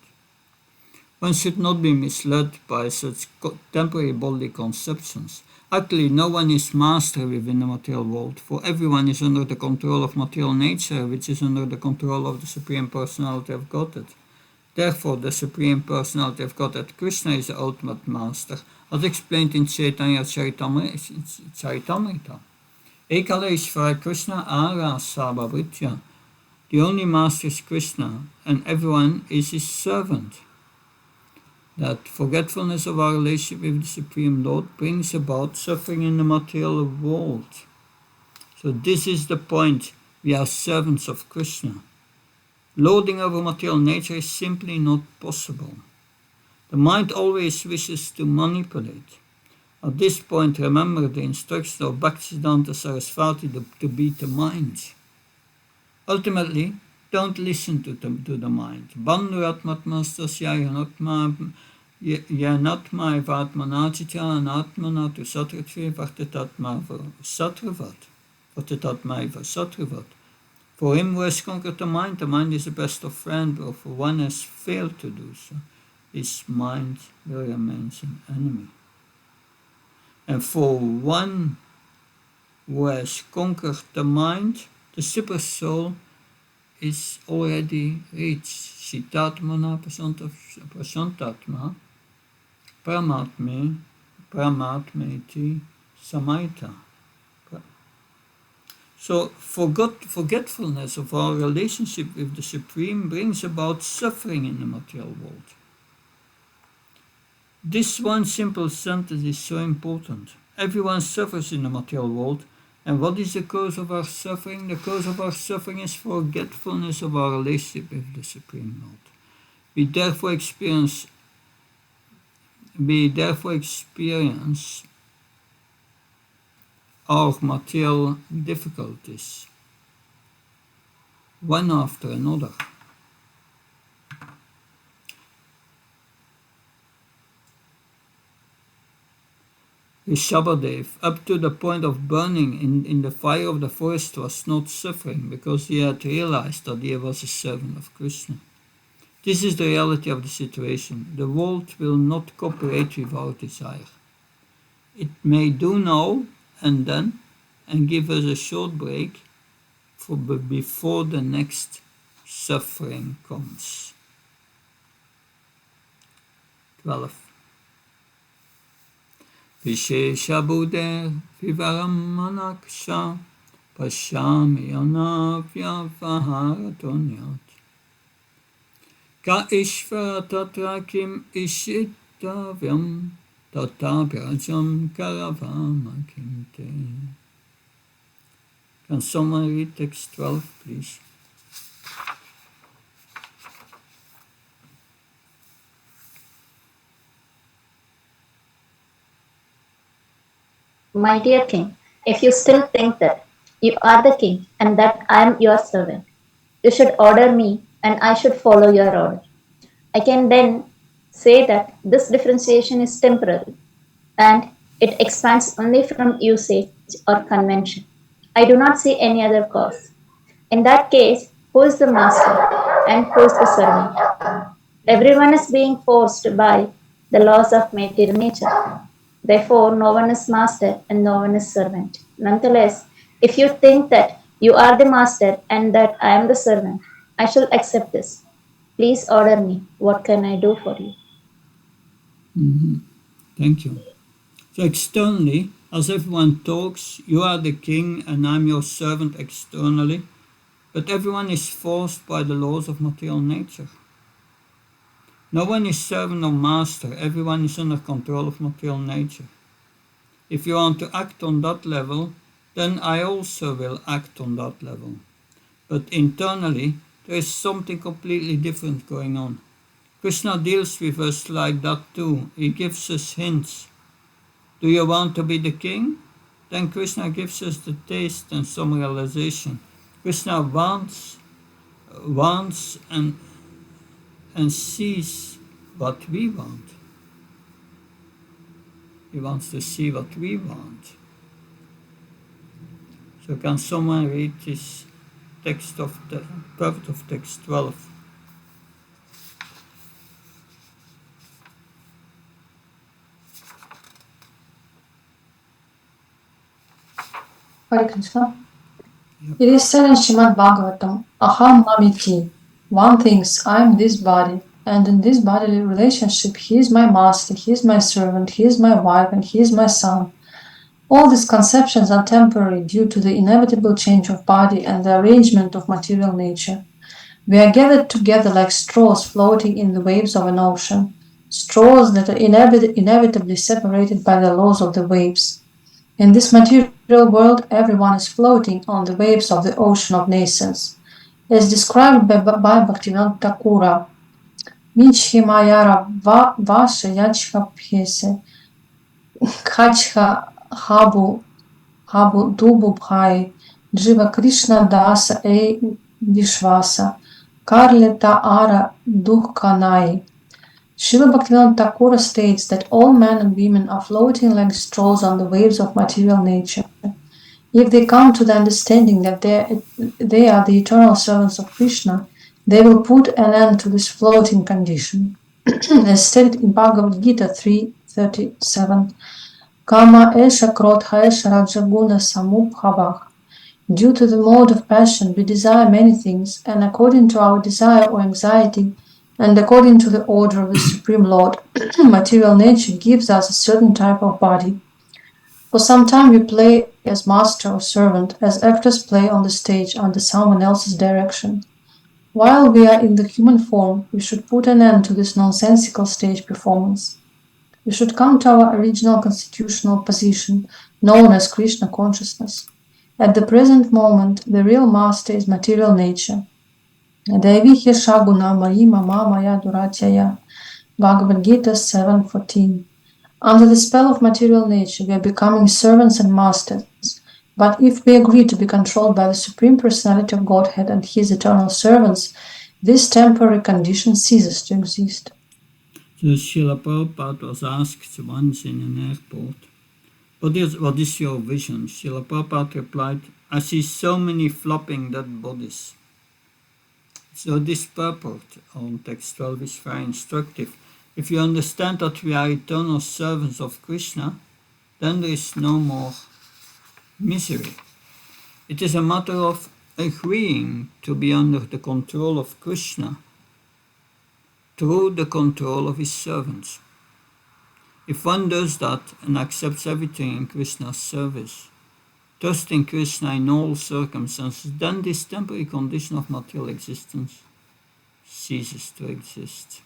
One should not be misled by such temporary bodily conceptions. Actually, no one is master within the material world, for everyone is under the control of material nature, which is under the control of the Supreme Personality of Godhead. Therefore, the Supreme Personality of Godhead, Krishna, is the ultimate master, as explained in Chaitanya Charitamrita. Ekala Ishvara Krishna Ara Sabhavritya. The only master is Krishna, and everyone is his servant. That forgetfulness of our relationship with the Supreme Lord brings about suffering in the material world. So this is the point. We are servants of Krishna. Lording over material nature is simply not possible. The mind always wishes to manipulate. At this point, remember the instruction of Bhaktisiddhanta Saraswati to beat the mind. Ultimately, don't listen to the mind. Bandhuratmatmastasya yanatma evatmanachitya anatmana tu satratve vartatatma satravat. Vartatatma eva satravat. For him who has conquered the mind is the best of friends, but for one has failed to do so, his mind will remain an enemy. And for one who has conquered the mind, the super soul is already reached. Sitatmana prasantatma pramatmeti samaita. So forgetfulness of our relationship with the Supreme brings about suffering in the material world. This one simple sentence is so important. Everyone suffers in the material world, and what is the cause of our suffering? The cause of our suffering is forgetfulness of our relationship with the Supreme Lord. We therefore experience our material difficulties, one after another. Rishabhadev, up to the point of burning in the fire of the forest, was not suffering because he had realized that he was a servant of Krishna. This is the reality of the situation. The world will not cooperate with our desire. It may do now and then and give us a short break before the next suffering comes. 12. Vishesha Buddha Vivaram Manaksha Pashami Anavya Vaharatonyat Ka Ishvara Tatra Kim Ishitavyam Tatabhyajam Karavama Kinte. Can someone read text 12, please? My dear king, if you still think that you are the king and that I am your servant, you should order me and I should follow your order. I can then say that this differentiation is temporary and it expands only from usage or convention. I do not see any other cause. In that case, who is the master and who is the servant. Everyone is being forced by the laws of material nature. Therefore, no one is master and no one is servant. Nonetheless, if you think that you are the master and that I am the servant, I shall accept this. Please order me. What can I do for you? Thank you. So externally, as everyone talks, you are the king and I'm your servant externally, but everyone is forced by the laws of material nature. No one is servant or master, everyone is under control of material nature. If you want to act on that level, then I also will act on that level. But internally, there is something completely different going on. Krishna deals with us like that too. He gives us hints. Do you want to be the king? Then Krishna gives us the taste and some realization. Krishna wants and sees what we want. He wants to see what we want. So can someone read this text of the part of text 12? Hare Krishna. It is said in Srimad Bhagavatam, Aham Mamiti. One thinks, I am this body, and in this bodily relationship, he is my master, he is my servant, he is my wife, and he is my son. All these conceptions are temporary due to the inevitable change of body and the arrangement of material nature. We are gathered together like straws floating in the waves of an ocean, straws that are inevitably separated by the laws of the waves. In this material world, everyone is floating on the waves of the ocean of nascence. As described by Bhaktivaibhava Thakura, Michhi Mayara Vasha Yachha Phese, Khachha Habu Dubu Bhai, Jiva Krishna Dasa E Vishvasa, Karleta Ara Dukhanai. Srila Bhaktivinoda Thakur states that all men and women are floating like straws on the waves of material nature. If they come to the understanding that they are the eternal servants of Krishna, they will put an end to this floating condition. As stated in Bhagavad Gita 3:37, Kama esha krodha esha rajaguna samubhavah. Due to the mode of passion, we desire many things, and according to our desire or anxiety, and according to the order of the Supreme Lord, material nature gives us a certain type of body. For some time we play as master or servant, as actors play on the stage under someone else's direction. While we are in the human form, we should put an end to this nonsensical stage performance. We should come to our original constitutional position, known as Krishna consciousness. At the present moment, the real master is material nature. Vihe Shaguna Mahima Maya Duratyaya, Bhagavad Gita 7:14. Under the spell of material nature, we are becoming servants and masters. But if we agree to be controlled by the Supreme Personality of Godhead and His eternal servants, this temporary condition ceases to exist. So Srila Prabhupada was asked once in an airport, what is your vision? Srila Prabhupada replied, I see so many flopping dead bodies. So this purport on text 12 is very instructive. If you understand that we are eternal servants of Krishna, then there is no more misery. It is a matter of agreeing to be under the control of Krishna through the control of his servants. If one does that and accepts everything in Krishna's service, trusting Krishna in all circumstances, then this temporary condition of material existence ceases to exist.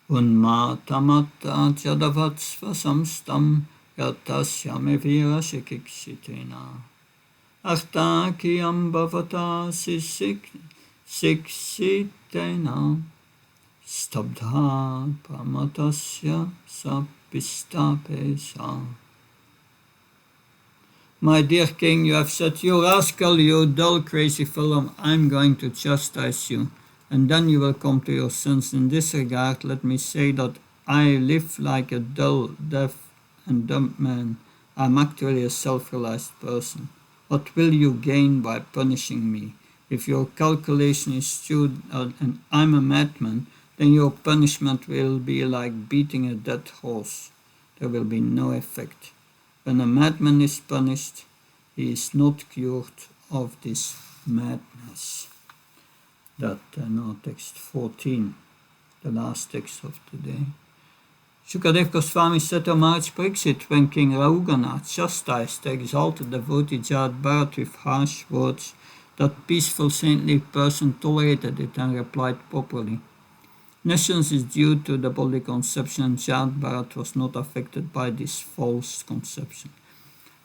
Unmata matta jadavatsva samstam yatasyame virashikikshitena artakiyam bhavata siksitena stabdha pramatasya sapistapesa. My dear king, you have said, you rascal, you dull, crazy fellow, I'm going to chastise you, and then you will come to your senses. In this regard, let me say that I live like a dull, deaf, and dumb man. I'm actually a self-realized person. What will you gain by punishing me? If your calculation is skewed and I'm a madman, then your punishment will be like beating a dead horse. There will be no effect. When a madman is punished, he is not cured of this madness. That now text 14, the last text of today. Sukadev Goswami said to Maharaj Pariksit when King Raghunatha chastised the exalted devotee Jad Bharat with harsh words, that peaceful saintly person tolerated it and replied properly. Nescience is due to the bodily conception, and Jad Bharat was not affected by this false conception.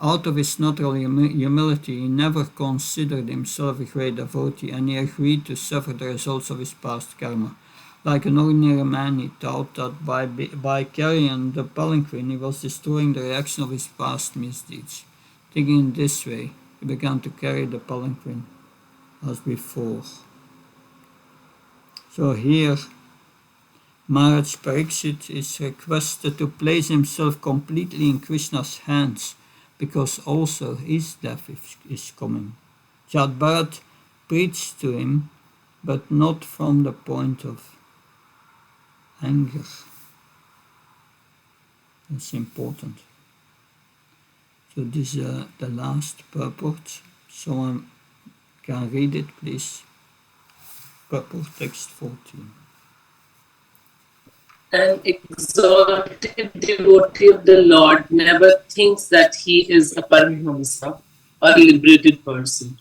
Out of his natural humility, he never considered himself a great devotee, and he agreed to suffer the results of his past karma. Like an ordinary man, he thought that by carrying the palanquin, he was destroying the reaction of his past misdeeds. Thinking in this way, he began to carry the palanquin as before. So here, Maharaj Pariksit is requested to place himself completely in Krishna's hands, because also his death is coming. Jad Bharat preached to him, but not from the point of anger. That's important. So this is the last purport. Someone can read it, please. Purport text 14. An exalted devotee of the Lord never thinks that he is a Paramahamsa or a liberated person.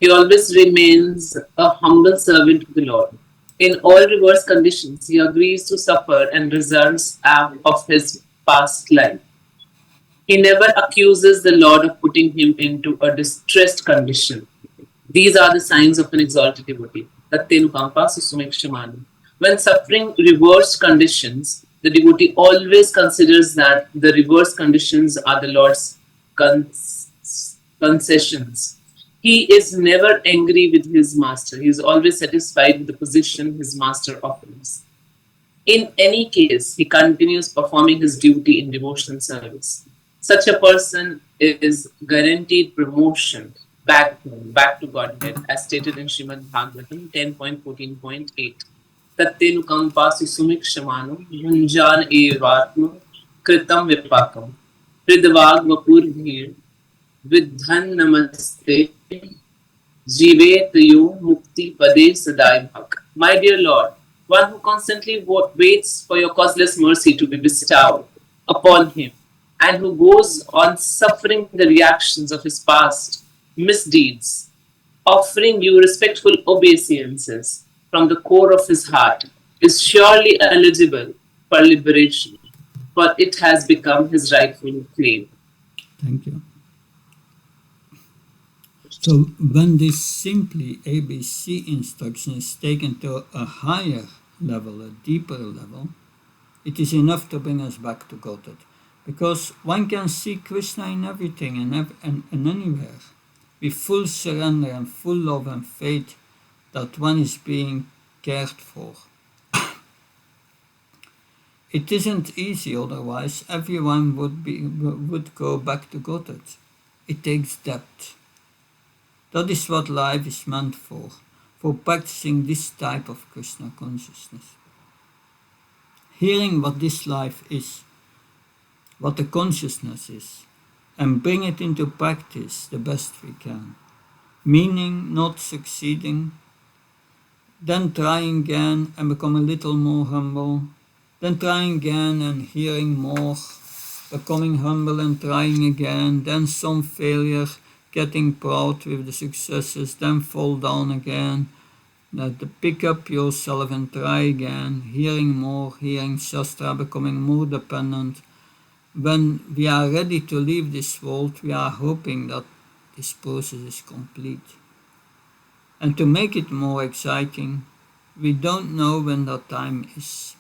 He always remains a humble servant of the Lord. In all reverse conditions, he agrees to suffer and reserves of his past life. He never accuses the Lord of putting him into a distressed condition. These are the signs of an exalted devotee. Tattenukampa susumekshamani. When suffering reversed conditions, the devotee always considers that the reverse conditions are the Lord's concessions. He is never angry with his master. He is always satisfied with the position his master offers. In any case, he continues performing his duty in devotional service. Such a person is guaranteed promotion back to Godhead, as stated in Srimad Bhagavatam 10.14.8. Tattenukampa susumikshamano munjan evatma kritam vipakam hridvag vapurvir vidhan namaste jivet mukti pade sadai bhak. My dear Lord, one who constantly waits for your causeless mercy to be bestowed upon him, and who goes on suffering the reactions of his past misdeeds, offering you respectful obeisances from the core of his heart, is surely eligible for liberation, for it has become his rightful claim. Thank you. So when this simply ABC instruction is taken to a higher level, a deeper level, it is enough to bring us back to Godhead. Because one can see Krishna in everything and anywhere, with full surrender and full love and faith that one is being cared for. It isn't easy, otherwise everyone would go back to Godhead. It takes depth. That is what life is meant for practicing this type of Krishna consciousness. Hearing what this life is, what the consciousness is, and bring it into practice the best we can. Meaning not succeeding, then trying again and become a little more humble, then trying again and hearing more, becoming humble and trying again, then some failure, getting proud with the successes, then fall down again, pick up yourself and try again, hearing more, hearing Shastra, becoming more dependent. When we are ready to leave this world, we are hoping that this process is complete. And to make it more exciting, we don't know when that time is.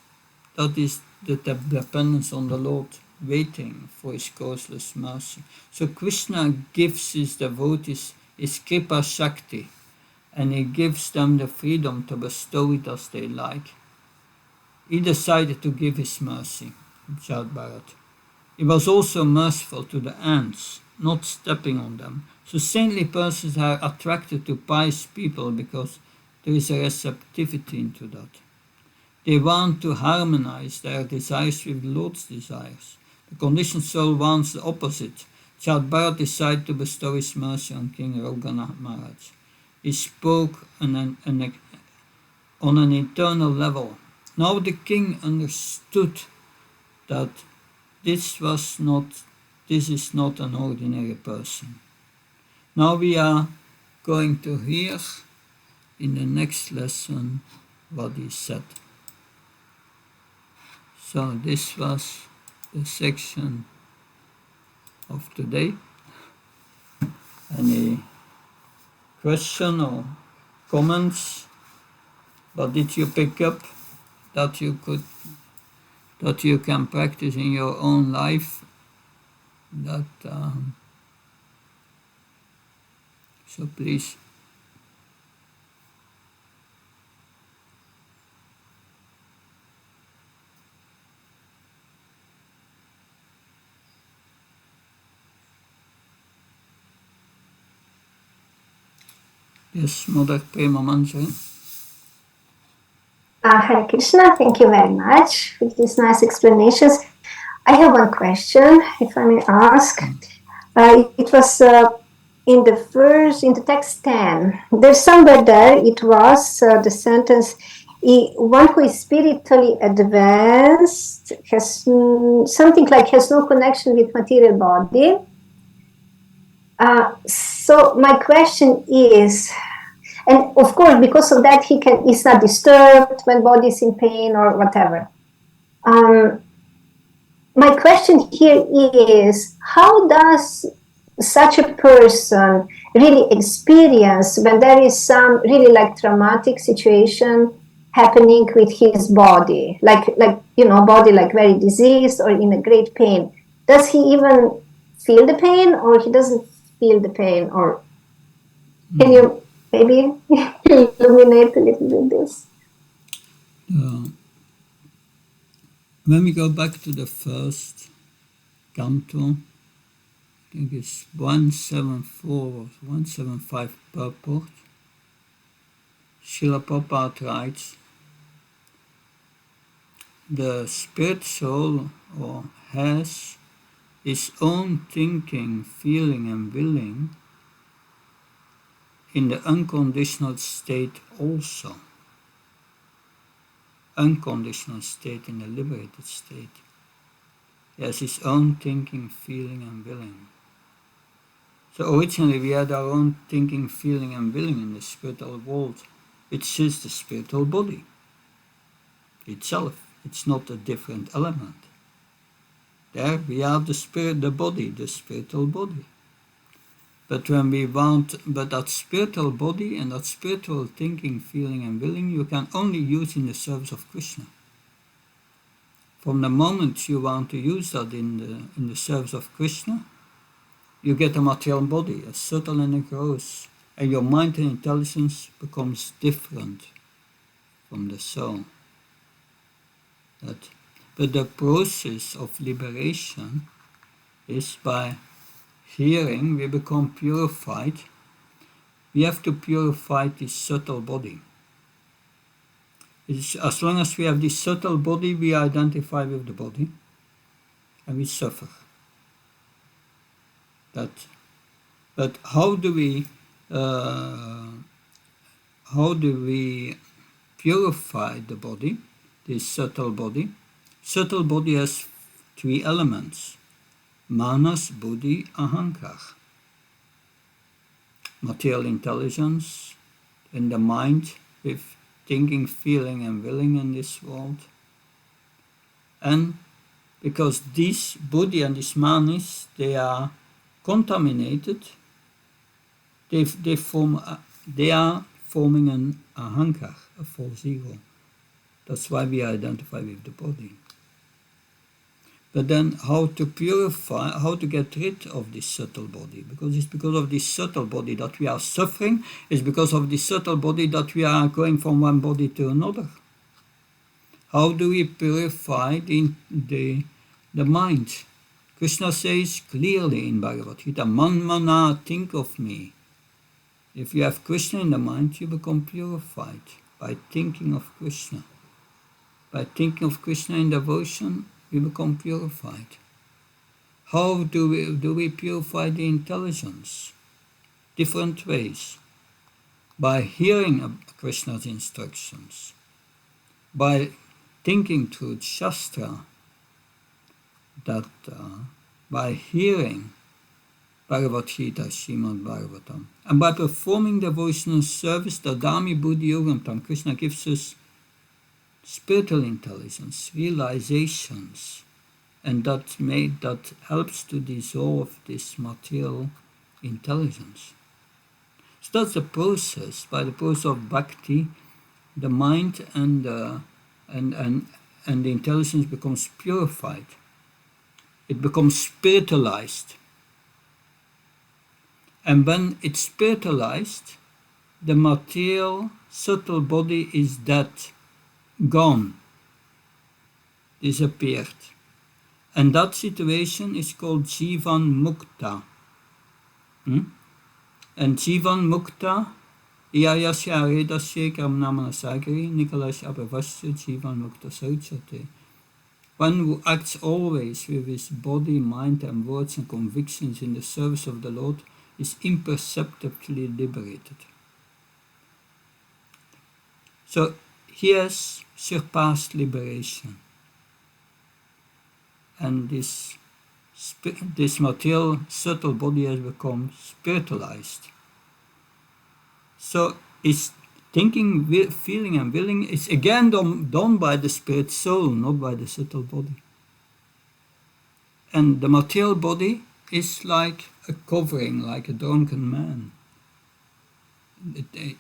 That is the dependence on the Lord, waiting for His causeless mercy. So Krishna gives His devotees His Kripa Shakti, and He gives them the freedom to bestow it as they like. He decided to give His mercy, Jad Bharat. He was also merciful to the ants, not stepping on them. So saintly persons are attracted to pious people because there is a receptivity into that. They want to harmonize their desires with the Lord's desires. The conditioned soul wants the opposite. Chad Bharat decided to bestow his mercy on King Raghunath Maharaj. He spoke on an eternal level. Now the king understood that this is not an ordinary person. Now we are going to hear in the next lesson what he said. So this was the section of today. Any question or comments? What did you pick up that you can practice in your own life? So please. Yes, Mother Prema Manjari. Hare Krishna, thank you very much for these nice explanations. I have one question, if I may ask. It was in the text 10. There's somewhere there, it was the sentence, one who is spiritually advanced has something like has no connection with material body. So my question is, and of course, because of that, he's not disturbed when body is in pain or whatever. My question here is, how does such a person really experience when there is some really like traumatic situation happening with his body, like body like very diseased or in a great pain? Does he even feel the pain, or he doesn't feel the pain? Or can you maybe illuminate a little bit this? When we go back to the first canto, I think it's 174 or 175 purport, Srila Prabhupada writes, the spirit soul has its own thinking, feeling and willing in the unconditional state also. Unconditional state, in the liberated state. He has his own thinking, feeling and willing. So originally we had our own thinking, feeling and willing in the spiritual world, which is the spiritual body itself. It's not a different element. There we are the spirit, the body, the spiritual body. But that spiritual body and that spiritual thinking, feeling and willing, you can only use in the service of Krishna. From the moment you want to use that in the service of Krishna, you get a material body, a subtle and a gross, and your mind and intelligence becomes different from the soul. But the process of liberation is by hearing, we become purified. We have to purify this subtle body. As long as we have this subtle body, we identify with the body and we suffer. But how do we purify the body, this subtle body? Subtle body has three elements: manas, buddhi, ahankar. Material intelligence in the mind with thinking, feeling and willing in this world. And because this buddhi and this manas, they are contaminated, they are forming an ahankar, a false ego. That's why we identify with the body. But then how to purify, how to get rid of this subtle body? Because it's because of this subtle body that we are suffering. It's because of this subtle body that we are going from one body to another. How do we purify the mind? Krishna says clearly in Bhagavad Gita, Man mana, think of me. If you have Krishna in the mind, you become purified by thinking of Krishna. By thinking of Krishna in devotion, we become purified. How do we purify the intelligence? Different ways. By hearing Krishna's instructions, by thinking through Shastra, that by hearing Bhagavad Gita, Srimad Bhagavatam, and by performing devotional service, Dadami Buddhi Yogam Tam, Krishna gives us spiritual intelligence, realizations, and that helps to dissolve this material intelligence. So that's the process. By the process of bhakti, the mind and the intelligence becomes purified. It becomes spiritualized. And when it's spiritualized, the material, subtle body is dead, gone, disappeared. And that situation is called Jivan Mukta. And Jivan Mukta, Iyayasya Aredasya Karmnamana Sagari, Nikolash Abhavasya Jivan Mukta Sauchate. One who acts always with his body, mind and words and convictions in the service of the Lord is imperceptibly liberated. So he has surpassed liberation. And this material subtle body has become spiritualized. So his thinking, feeling and willing is again done by the spirit soul, not by the subtle body. And the material body is like a covering, like a drunken man.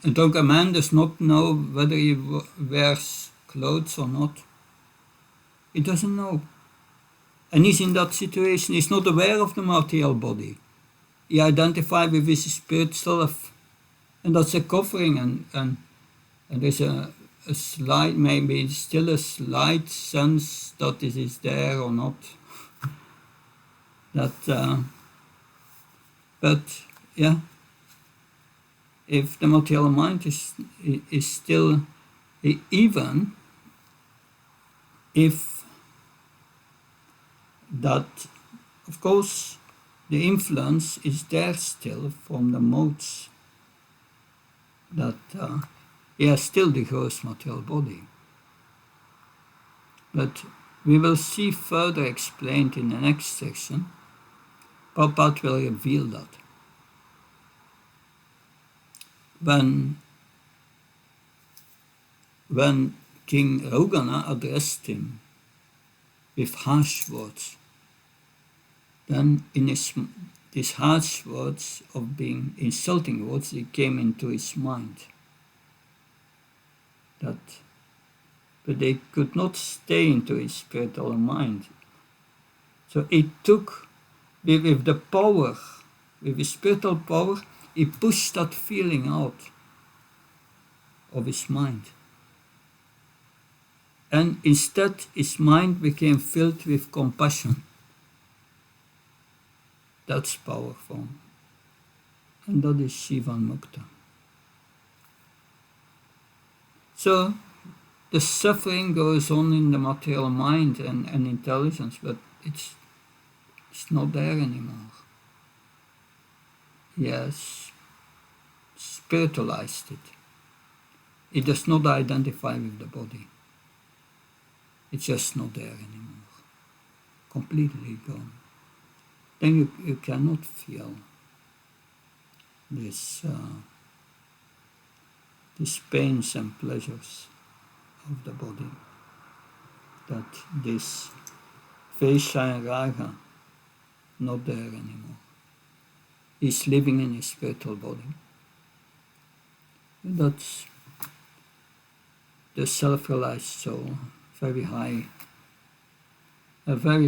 A drunken man does not know whether he wears clothes or not. He doesn't know. And he's in that situation. He's not aware of the material body. He identifies with his spirit self. And that's a covering. And there's a slight, maybe still a slight sense that it is there or not. But yeah, if the material mind is still, even if that, of course, the influence is there still from the modes, that he has still the gross material body. But we will see further explained in the next section. Prabhupada will reveal that. When King Rogana addressed him with harsh words, then in these harsh words of being insulting words, it came into his mind. But they could not stay into his spiritual mind. So it took, with the power, with his spiritual power, he pushed that feeling out of his mind. And instead, his mind became filled with compassion. That's powerful. And that is Jivan Mukta. So, the suffering goes on in the material mind and intelligence, but it's not there anymore. He has spiritualized it. It does not identify with the body. It's just not there anymore. Completely gone. Then you cannot feel these pains and pleasures of the body. That this Vesha and Raga, not there anymore. He's living in his spiritual body. And that's the self-realized soul, a very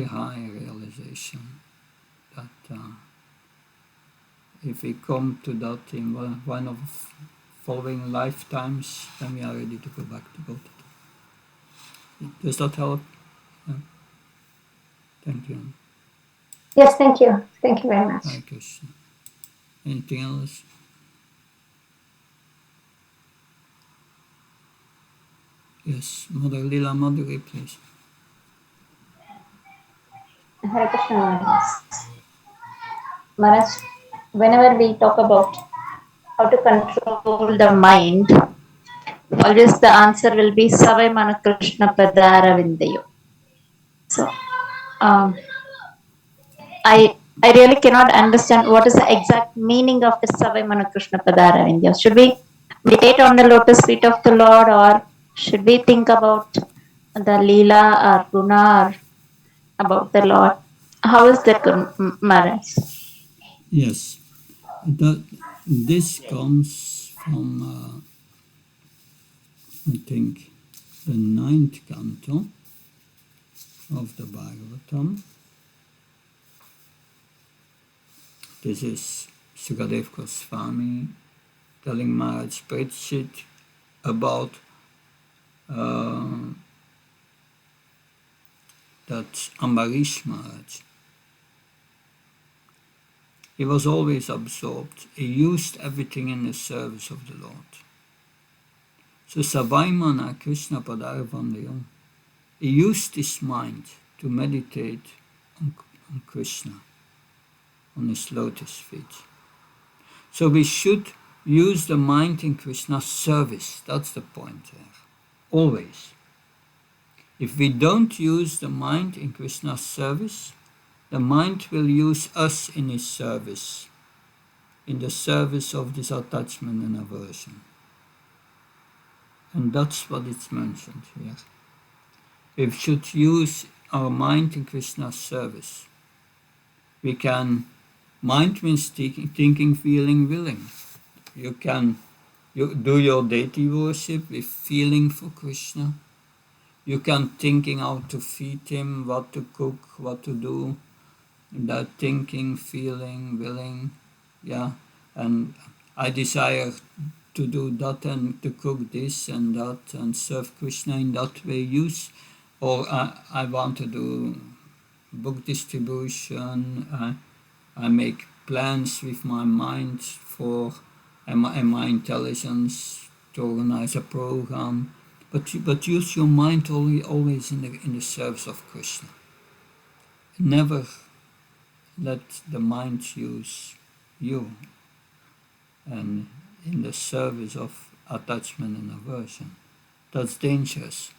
high realization that if we come to that in one of following lifetimes, then we are ready to go back to God. Does that help? Yeah. Thank you. Yes, thank you. Thank you very much. Hare Krishna. Anything else? Yes, Mother Lila Madhuri, please. Hare Krishna Maharaj. Maharaj, whenever we talk about how to control the mind, always the answer will be Savai Mana Krishna Padara Vindayo. So, um, I really cannot understand what is the exact meaning of the Savai Mana Krishna Padara Vindayo. Should we meditate on the lotus feet of the Lord, or should we think about the Leela or Guna or about the Lord? How is that, Maharaj? Yes, this comes from, I think, the 9th canto of the Bhagavatam. This is Sukadev Goswami telling Maharaj Parikshit about that Ambarish Maharaj. He was always absorbed. He used everything in the service of the Lord. So Savaimana Krishna Padarvandayam, he used his mind to meditate on Krishna, on his lotus feet. So we should use the mind in Krishna's service. That's the point there. Always. If we don't use the mind in Krishna's service, the mind will use us in his service, in the service of this attachment and aversion. And that's what it's mentioned here. We should use our mind in Krishna's service. We can, mind means thinking, feeling, willing. You can do your deity worship with feeling for Krishna. You can thinking how to feed him, what to cook, what to do. That thinking, feeling, willing, yeah. And I desire to do that and to cook this and that and serve Krishna in that way. Or I want to do book distribution. I make plans with my mind for and my intelligence to organize a program. But use your mind always in the service of Krishna. Never let the mind use you and in the service of attachment and aversion. That's dangerous.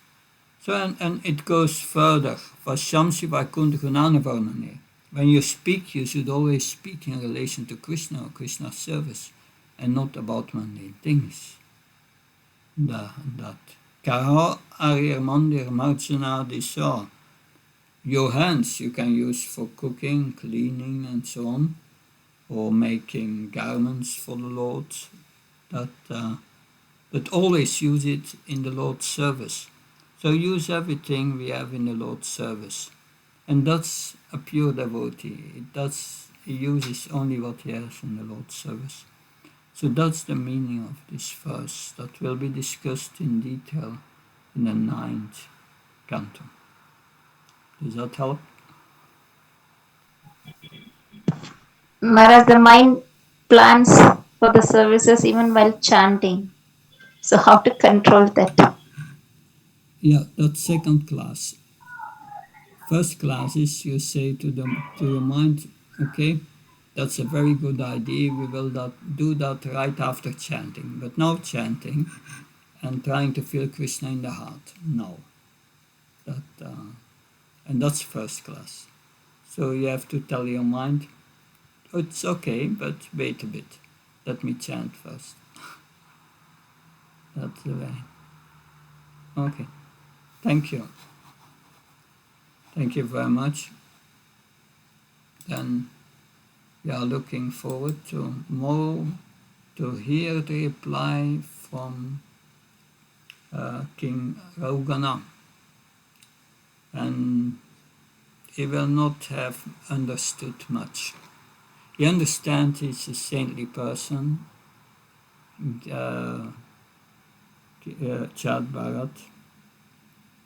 So and it goes further. Vashamsi Vaikuntha Gunanavarnane. When you speak, you should always speak in relation to Krishna or Krishna's service and not about mundane things. That. Karo Arya Mandir Marjana Disha. Your hands you can use for cooking, cleaning, and so on, or making garments for the Lord. But always use it in the Lord's service. So use everything we have in the Lord's service. And that's a pure devotee. He uses only what he has in the Lord's service. So that's the meaning of this verse that will be discussed in detail in the 9th canto. Does that help? Whereas the mind plans for the services even while chanting. So how to control that? Yeah, that's second class. First class is you say to your mind, okay, that's a very good idea. We will do that right after chanting. But now chanting and trying to feel Krishna in the heart. No. And that's first class. So you have to tell your mind, oh, it's okay, but wait a bit. Let me chant first. That's the way. Okay. Thank you. Thank you very much. Then we are looking forward to tomorrow to hear the reply from King Raugana. And he will not have understood much. He understands he's a saintly person, Chad Bharat,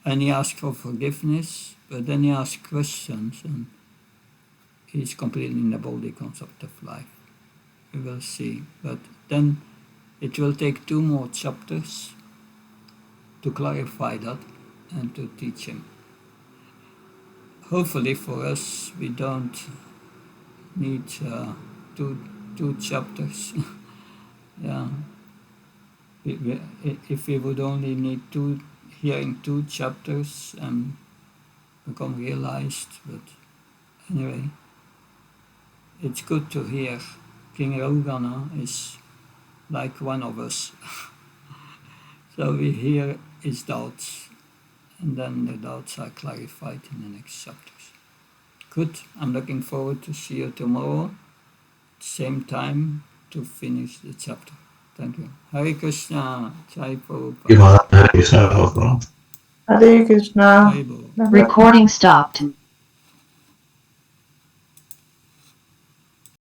and he asks for forgiveness, but then he asks questions, and he's completely in the body concept of life. We will see. But then it will take 2 more chapters to clarify that and to teach him. Hopefully for us, we don't need two chapters. Yeah. If we would only need hearing 2 chapters and become realized, but anyway, it's good to hear. King Rogana is like one of us. So we hear his doubts, and then the doubts are clarified in the next chapters. Good, I'm looking forward to see you tomorrow, same time, to finish the chapter. Thank you. Hare Krishna, Jai Prabhupada. Hare Krishna. Hare Bol. Recording stopped.